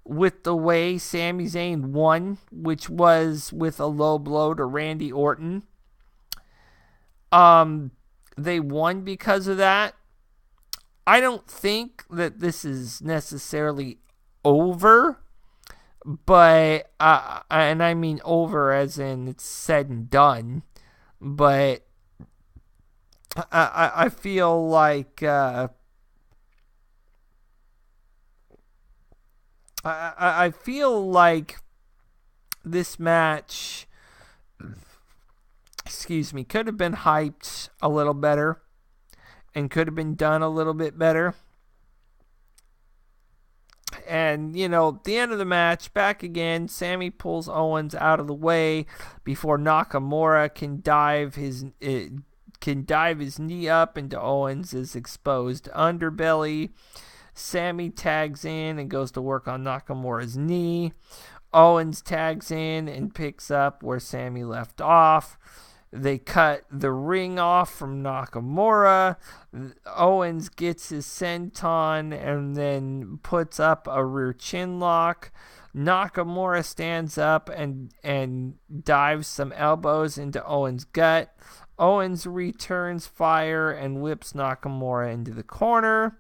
with the way Sami Zayn won, which was with a low blow to Randy Orton. They won because of that. I don't think that this is necessarily over, but, and I mean over as in it's said and done, but I feel like, I feel like this match, could have been hyped a little better and could have been done a little bit better. And, at the end of the match, back again, Sami pulls Owens out of the way before Nakamura can dive his knee up into Owens' exposed underbelly. Sami tags in and goes to work on Nakamura's knee. Owens tags in and picks up where Sami left off. They cut the ring off from Nakamura. Owens gets his senton and then puts up a rear chin lock. Nakamura stands up and dives some elbows into Owens' gut. Owens returns fire and whips Nakamura into the corner.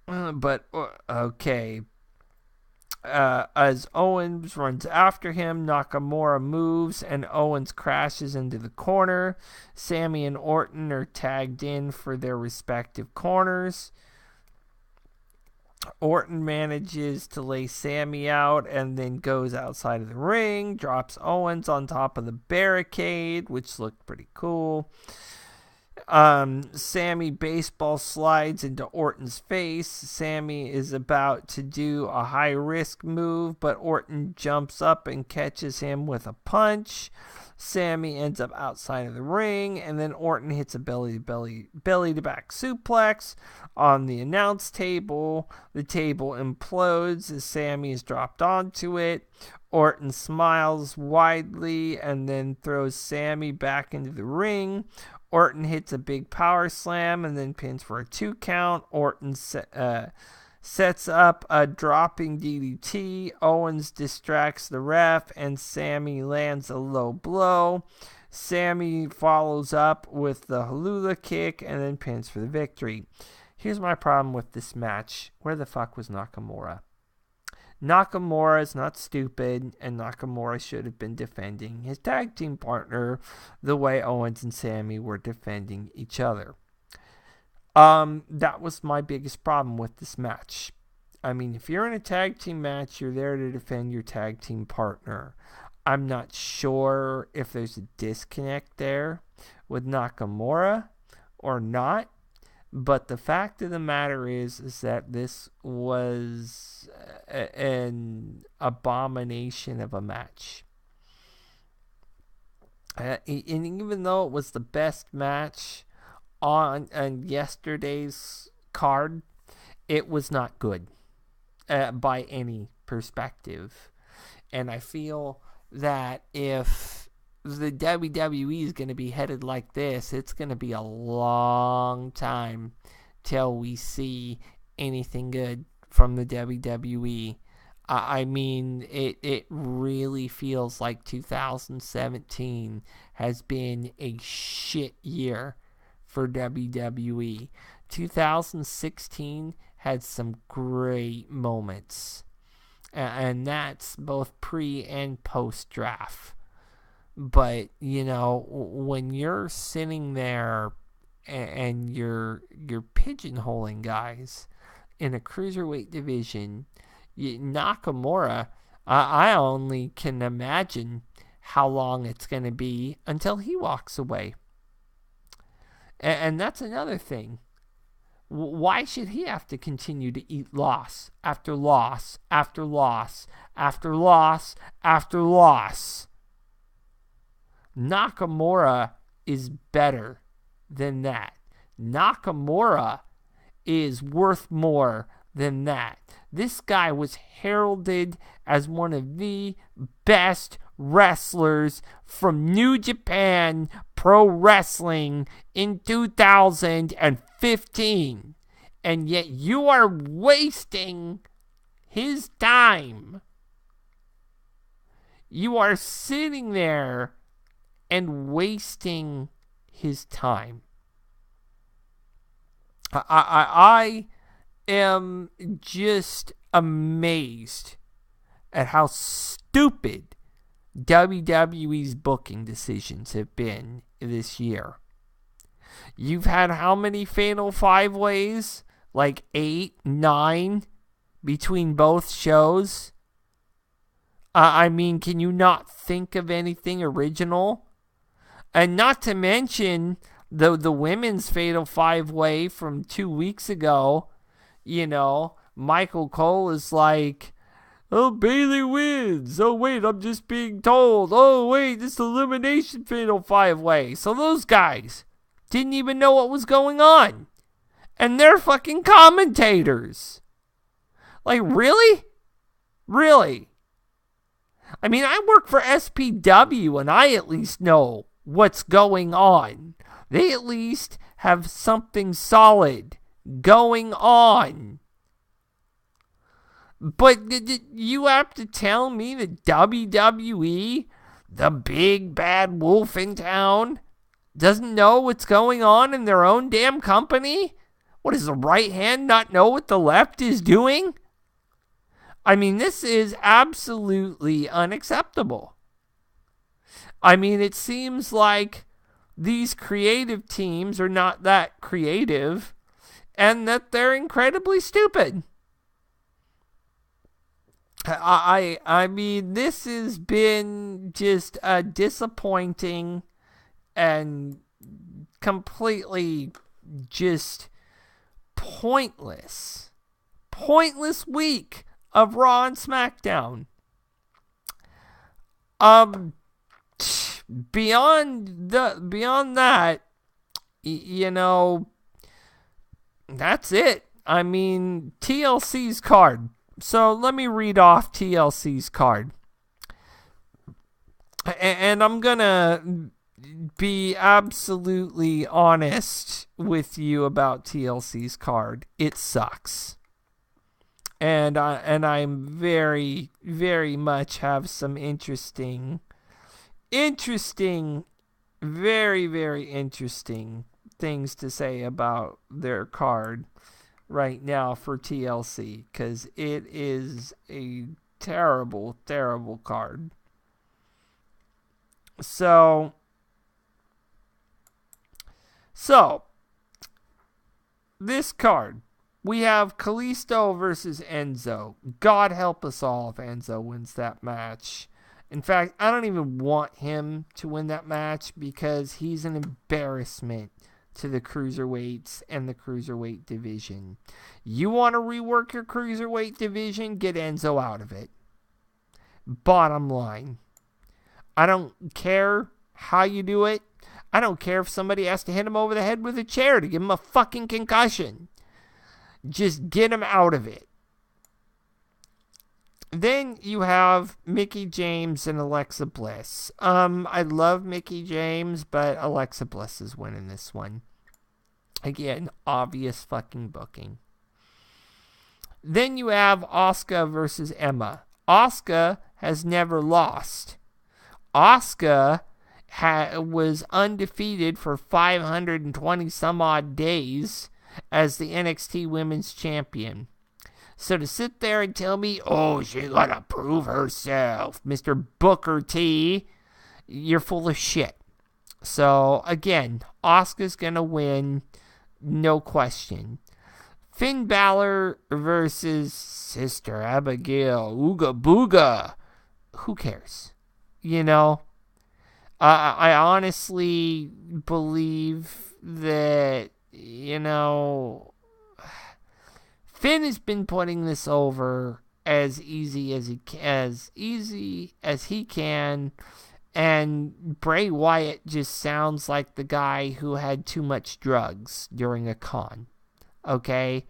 Okay. As Owens runs after him, Nakamura moves and Owens crashes into the corner. Sami and Orton are tagged in for their respective corners. Orton manages to lay Sami out and then goes outside of the ring, drops Owens on top of the barricade, which looked pretty cool. Sami baseball slides into Orton's face. Sami is about to do a high-risk move, but Orton jumps up and catches him with a punch. Sami ends up outside of the ring, and then Orton hits a belly-to-back suplex on the announce table. The table implodes as Sami is dropped onto it. Orton smiles widely and then throws Sami back into the ring. Orton hits a big power slam and then pins for a 2 count. Orton sets up a dropping DDT. Owens distracts the ref, and Sammy lands a low blow. Sammy follows up with the Halula kick and then pins for the victory. Here's my problem with this match. Where the fuck was Nakamura? Nakamura is not stupid, and Nakamura should have been defending his tag team partner the way Owens and Sammy were defending each other. That was my biggest problem with this match. I mean, if you're in a tag team match, you're there to defend your tag team partner. I'm not sure if there's a disconnect there with Nakamura or not. But the fact of the matter is that this was an abomination of a match. And even though it was the best match on yesterday's card, it was not good by any perspective. And I feel that if the WWE is going to be headed like this, it's going to be a long time till we see anything good from the WWE. I mean, it really feels like 2017 has been a shit year for WWE. 2016 had some great moments, and that's both pre and post draft. But, you know, when you're sitting there and you're pigeonholing guys in a cruiserweight division, Nakamura, I only can imagine how long it's going to be until he walks away. And that's another thing. Why should he have to continue to eat loss after loss after loss after loss after loss? Nakamura is better than that. Nakamura is worth more than that. This guy was heralded as one of the best wrestlers from New Japan Pro Wrestling in 2015. And yet you are wasting his time. You are sitting there and wasting his time. I am just amazed at how stupid WWE's booking decisions have been this year. You've had how many Fatal 5-Ways? Like 8, 9 between both shows? I mean, can you not think of anything original? And not to mention the women's Fatal 5-Way from 2 weeks ago. You know, Michael Cole is like, oh, Bayley wins. Oh, wait, I'm just being told. Oh, wait, this elimination Fatal 5-Way. So those guys didn't even know what was going on. And they're fucking commentators. Like, really? Really? I mean, I work for SPW and I at least know what's going on. They at least have something solid going on. But you have to tell me that WWE, the big bad wolf in town, doesn't know what's going on in their own damn company? What, does the right hand not know what the left is doing? I mean, this is absolutely unacceptable. I mean, it seems like these creative teams are not that creative and that they're incredibly stupid. I mean, this has been just a disappointing and completely just pointless week of Raw and SmackDown. Beyond that, you know, that's it. I mean, TLC's card. So let me read off TLC's card. And I'm gonna be absolutely honest with you about TLC's card. It sucks. and I'm very, very much have some interesting, very, very interesting things to say about their card right now for TLC, because it is a terrible, terrible card. So this card, we have Kalisto versus Enzo. God help us all if Enzo wins that match. In fact, I don't even want him to win that match because he's an embarrassment to the cruiserweights and the cruiserweight division. You want to rework your cruiserweight division? Get Enzo out of it. Bottom line. I don't care how you do it. I don't care if somebody has to hit him over the head with a chair to give him a fucking concussion. Just get him out of it. Then you have Mickie James and Alexa Bliss. I love Mickie James, but Alexa Bliss is winning this one. Again, obvious fucking booking. Then you have Asuka versus Emma. Asuka has never lost. Asuka was undefeated for 520 some odd days as the NXT Women's Champion. So to sit there and tell me, oh, she gotta prove herself, Mr. Booker T, you're full of shit. So again, Asuka's gonna win, no question. Finn Balor versus Sister Abigail, Ooga Booga. Who cares? You know, I honestly believe that, you know, Finn has been putting this over as easy as he can, and Bray Wyatt just sounds like the guy who had too much drugs during a con. Okay?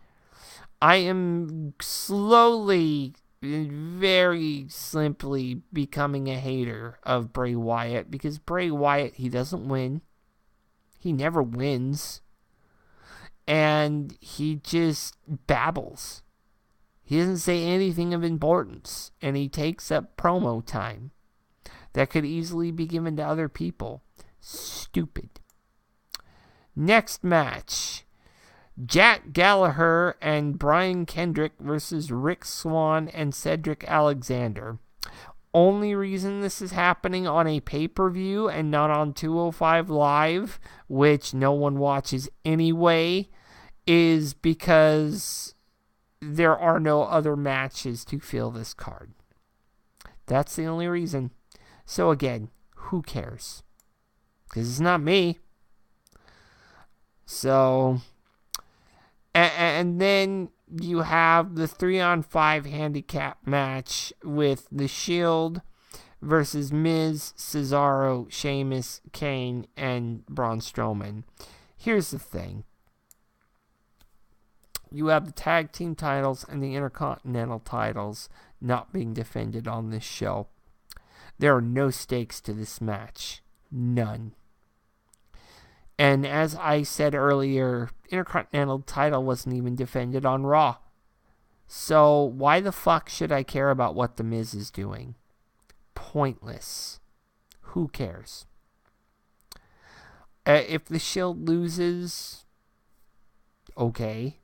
I am slowly, very simply becoming a hater of Bray Wyatt, because Bray Wyatt, he doesn't win. He never wins. And he just babbles. He doesn't say anything of importance. And he takes up promo time that could easily be given to other people. Stupid. Next match. Jack Gallagher and Brian Kendrick versus Rick Swann and Cedric Alexander. Only reason this is happening on a pay-per-view and not on 205 Live, which no one watches anyway, is because there are no other matches to fill this card. That's the only reason. So again, who cares? Because it's not me. So, and then you have the 3-on-5 handicap match with The Shield versus Miz, Cesaro, Sheamus, Kane, and Braun Strowman. Here's the thing. You have the tag team titles and the intercontinental titles not being defended on this show. There are no stakes to this match. None. And as I said earlier, intercontinental title wasn't even defended on Raw. So why the fuck should I care about what The Miz is doing? Pointless. Who cares? If the Shield loses, okay.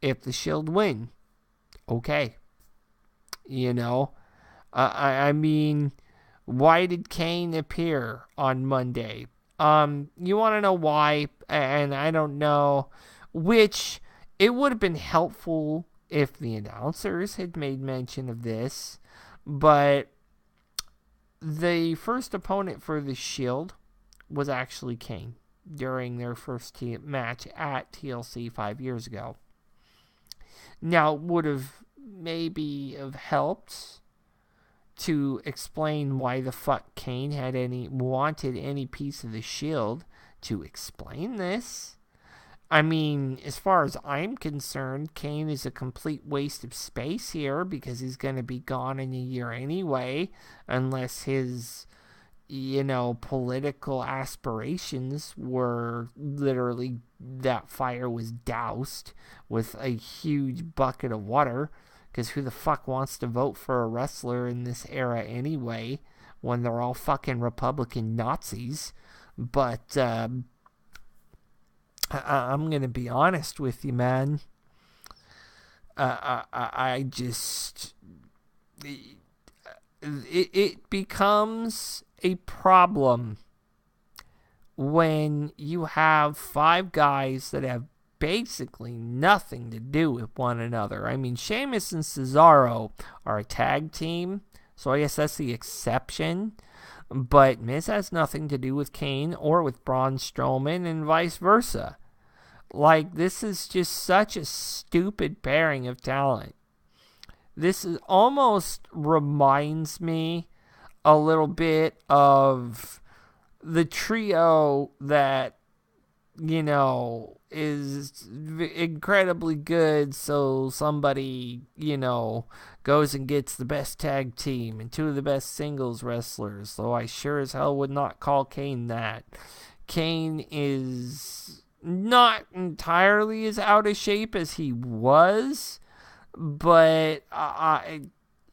If the Shield win, okay. You know, I mean, why did Kane appear on Monday? You want to know why? And I don't know. Which, it would have been helpful if the announcers had made mention of this. But the first opponent for the Shield was actually Kane during their first match at TLC 5 years ago. Now, it would have maybe have helped to explain why the fuck Kane wanted any piece of the Shield to explain this. I mean, as far as I'm concerned, Kane is a complete waste of space here because he's going to be gone in a year anyway, unless his, political aspirations were that fire was doused with a huge bucket of water. Because who the fuck wants to vote for a wrestler in this era anyway, when they're all fucking Republican Nazis? But I'm going to be honest with you, man. I just... It becomes a problem when you have 5 guys that have basically nothing to do with one another. I mean, Sheamus and Cesaro are a tag team, so I guess that's the exception. But Miz has nothing to do with Kane or with Braun Strowman, and vice versa. Like, this is just such a stupid pairing of talent. This is almost reminds me a little bit of the trio that, you know, is incredibly good, so somebody, you know, goes and gets the best tag team and 2 of the best singles wrestlers, though I sure as hell would not call Kane that. Kane is not entirely as out of shape as he was, but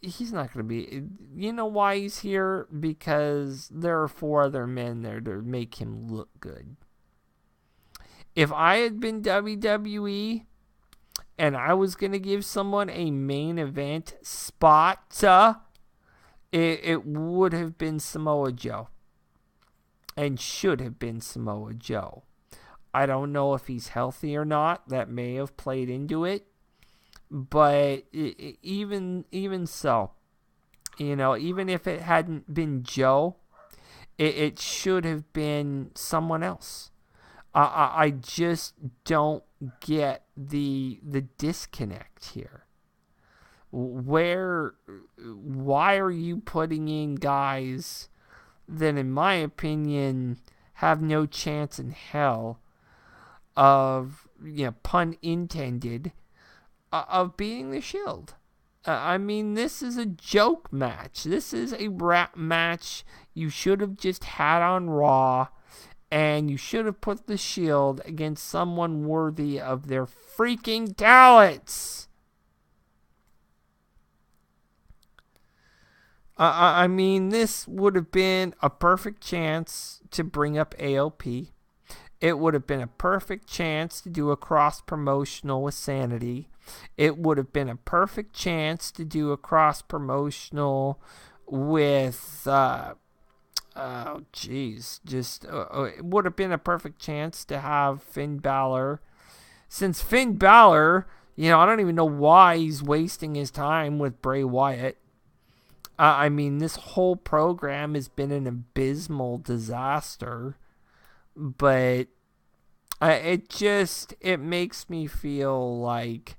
he's not going to be... You know why he's here? Because there are 4 other men there to make him look good. If I had been WWE and I was going to give someone a main event spot, it would have been Samoa Joe. And should have been Samoa Joe. I don't know if he's healthy or not. That may have played into it. But even so, you know, even if it hadn't been Joe, it should have been someone else. I just don't get the disconnect here. Why are you putting in guys that, in my opinion, have no chance in hell of, you know, pun intended, of beating the Shield? I mean, this is a joke match. This is a rap match you should have just had on Raw, and you should have put the Shield against someone worthy of their freaking talents. I mean, this would have been a perfect chance to bring up AOP. It would have been a perfect chance to do a cross-promotional with Sanity. It would have been a perfect chance to do a cross-promotional with... it would have been a perfect chance to have Finn Balor. Since Finn Balor, you know, I don't even know why he's wasting his time with Bray Wyatt. I mean, this whole program has been an abysmal disaster. But it makes me feel like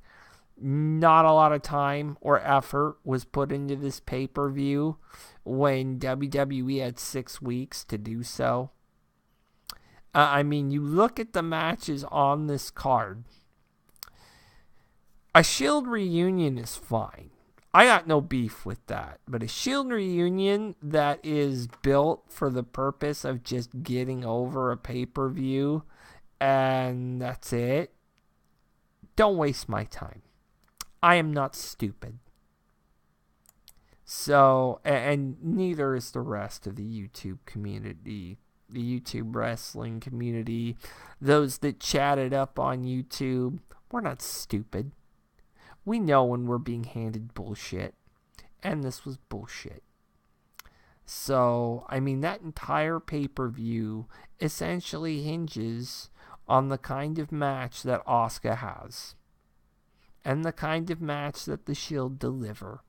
not a lot of time or effort was put into this pay-per-view when WWE had 6 weeks to do so. I mean, you look at the matches on this card. A Shield reunion is fine. I got no beef with that. But a Shield reunion that is built for the purpose of just getting over a pay-per-view and that's it, don't waste my time. I am not stupid. So, and neither is the rest of the YouTube community, the YouTube wrestling community, those that chatted up on YouTube. We're not stupid. We know when we're being handed bullshit. And this was bullshit. So, I mean, that entire pay-per-view essentially hinges on the kind of match that Asuka has. And the kind of match that the Shield deliver.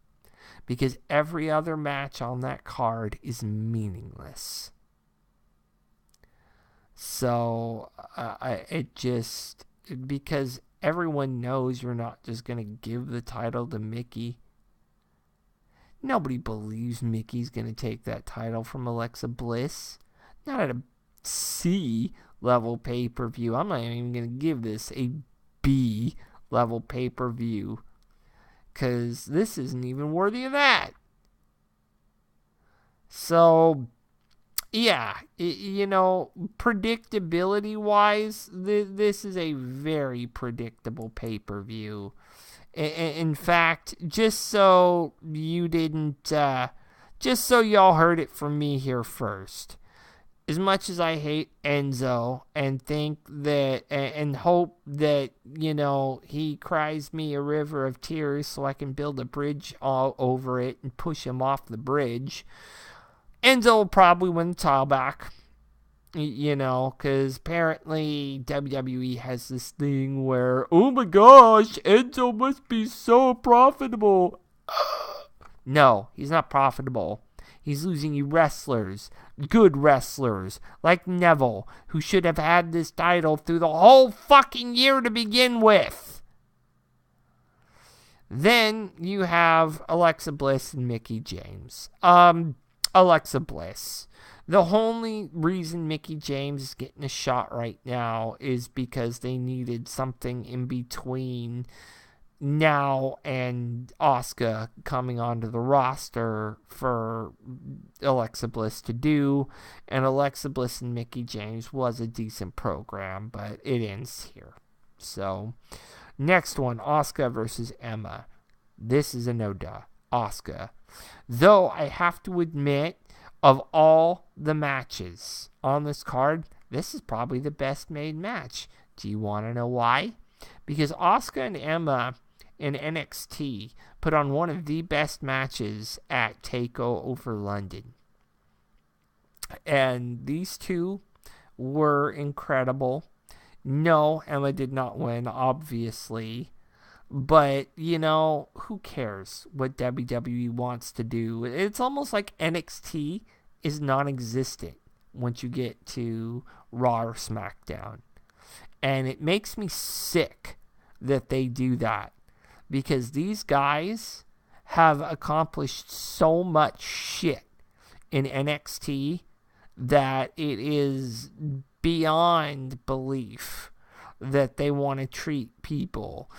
Because every other match on that card is meaningless. So, because everyone knows you're not just going to give the title to Mickey. Nobody believes Mickey's going to take that title from Alexa Bliss. Not at a C-level pay-per-view. I'm not even going to give this a B-level pay-per-view. Because this isn't even worthy of that. So, yeah, you know, predictability-wise, this is a very predictable pay-per-view. In fact, just so you didn't, just so y'all heard it from me here first. As much as I hate Enzo and think that, and hope that, he cries me a river of tears so I can build a bridge all over it and push him off the bridge, Enzo will probably win the title back. Because apparently WWE has this thing where, oh my gosh, Enzo must be so profitable. No, he's not profitable. He's losing you wrestlers, good wrestlers, like Neville, who should have had this title through the whole fucking year to begin with. Then you have Alexa Bliss and Mickie James. Alexa Bliss. The only reason Mickie James is getting a shot right now is because they needed something in between now and Asuka coming onto the roster for Alexa Bliss to do. And Alexa Bliss and Mickie James was a decent program, but it ends here. So, next one, Asuka versus Emma. This is a no-duh. Asuka. Though I have to admit, of all the matches on this card, this is probably the best made match. Do you want to know why? Because Asuka and Emma in NXT put on one of the best matches at TakeOver London. And these two were incredible. No, Emma did not win, obviously. But, who cares what WWE wants to do? It's almost like NXT is non-existent once you get to Raw or Smackdown. And it makes me sick that they do that. Because these guys have accomplished so much shit in NXT that it is beyond belief that they want to treat people.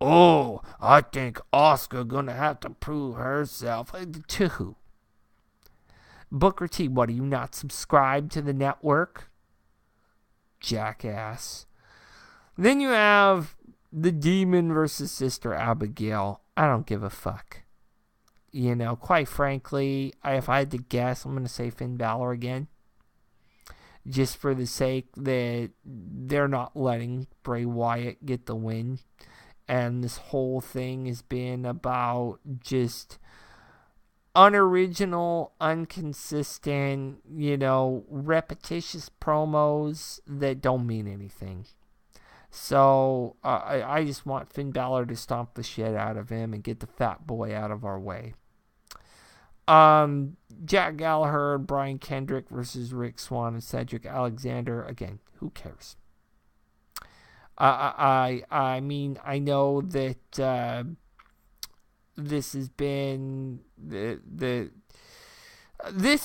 Oh, I think Asuka gonna have to prove herself. To who? Booker T, what, are you not subscribed to the network? Jackass. Then you have the Demon versus Sister Abigail. I don't give a fuck. Quite frankly, if I had to guess, I'm gonna say Finn Balor again. Just for the sake that they're not letting Bray Wyatt get the win. And this whole thing has been about just unoriginal, inconsistent, repetitious promos that don't mean anything. So I just want Finn Balor to stomp the shit out of him and get the fat boy out of our way. Jack Gallagher and Brian Kendrick versus Rick Swann and Cedric Alexander. Again, who cares? I mean, I know that this has been this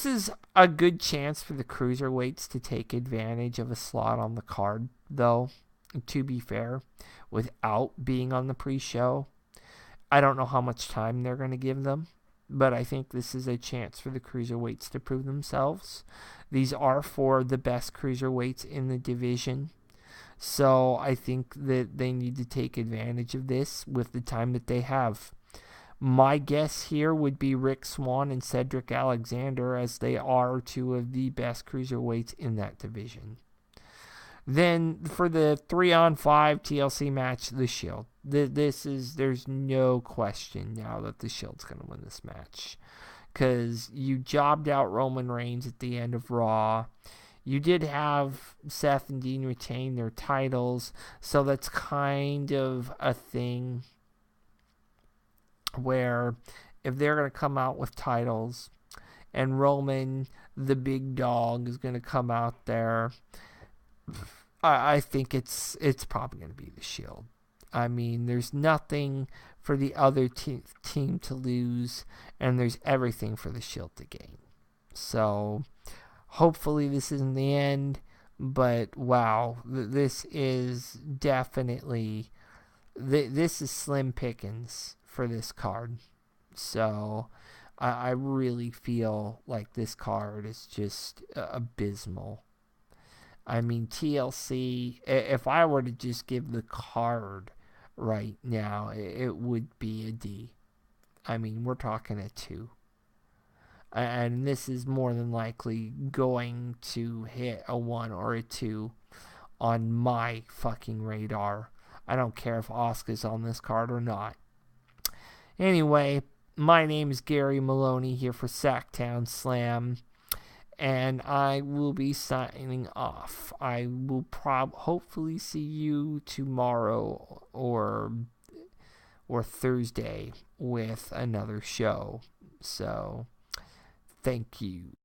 is a good chance for the cruiserweights to take advantage of a slot on the card, though, to be fair, without being on the pre-show. I don't know how much time they're going to give them, but I think this is a chance for the cruiserweights to prove themselves. These are four of the best cruiserweights in the division. So I think that they need to take advantage of this with the time that they have. My guess here would be Rick Swann and Cedric Alexander, as they are two of the best cruiserweights in that division. Then for the 3-on-5 TLC match, The Shield. There's no question now that The Shield's going to win this match. Because you jobbed out Roman Reigns at the end of Raw. You did have Seth and Dean retain their titles, so that's kind of a thing where if they're going to come out with titles and Roman, the big dog, is going to come out there, I think it's probably going to be The Shield. I mean, there's nothing for the other team to lose, and there's everything for The Shield to gain. So hopefully this isn't the end, but wow, this is definitely, this is slim pickings for this card. So I really feel like this card is just abysmal. I mean, TLC, if I were to just give the card right now, it would be a D. I mean, we're talking a 2. And this is more than likely going to hit a 1 or a 2 on my fucking radar. I don't care if Asuka's on this card or not. Anyway, my name is Gary Maloney here for Sacktown Slam, and I will be signing off. I will hopefully see you tomorrow or Thursday with another show. So, thank you.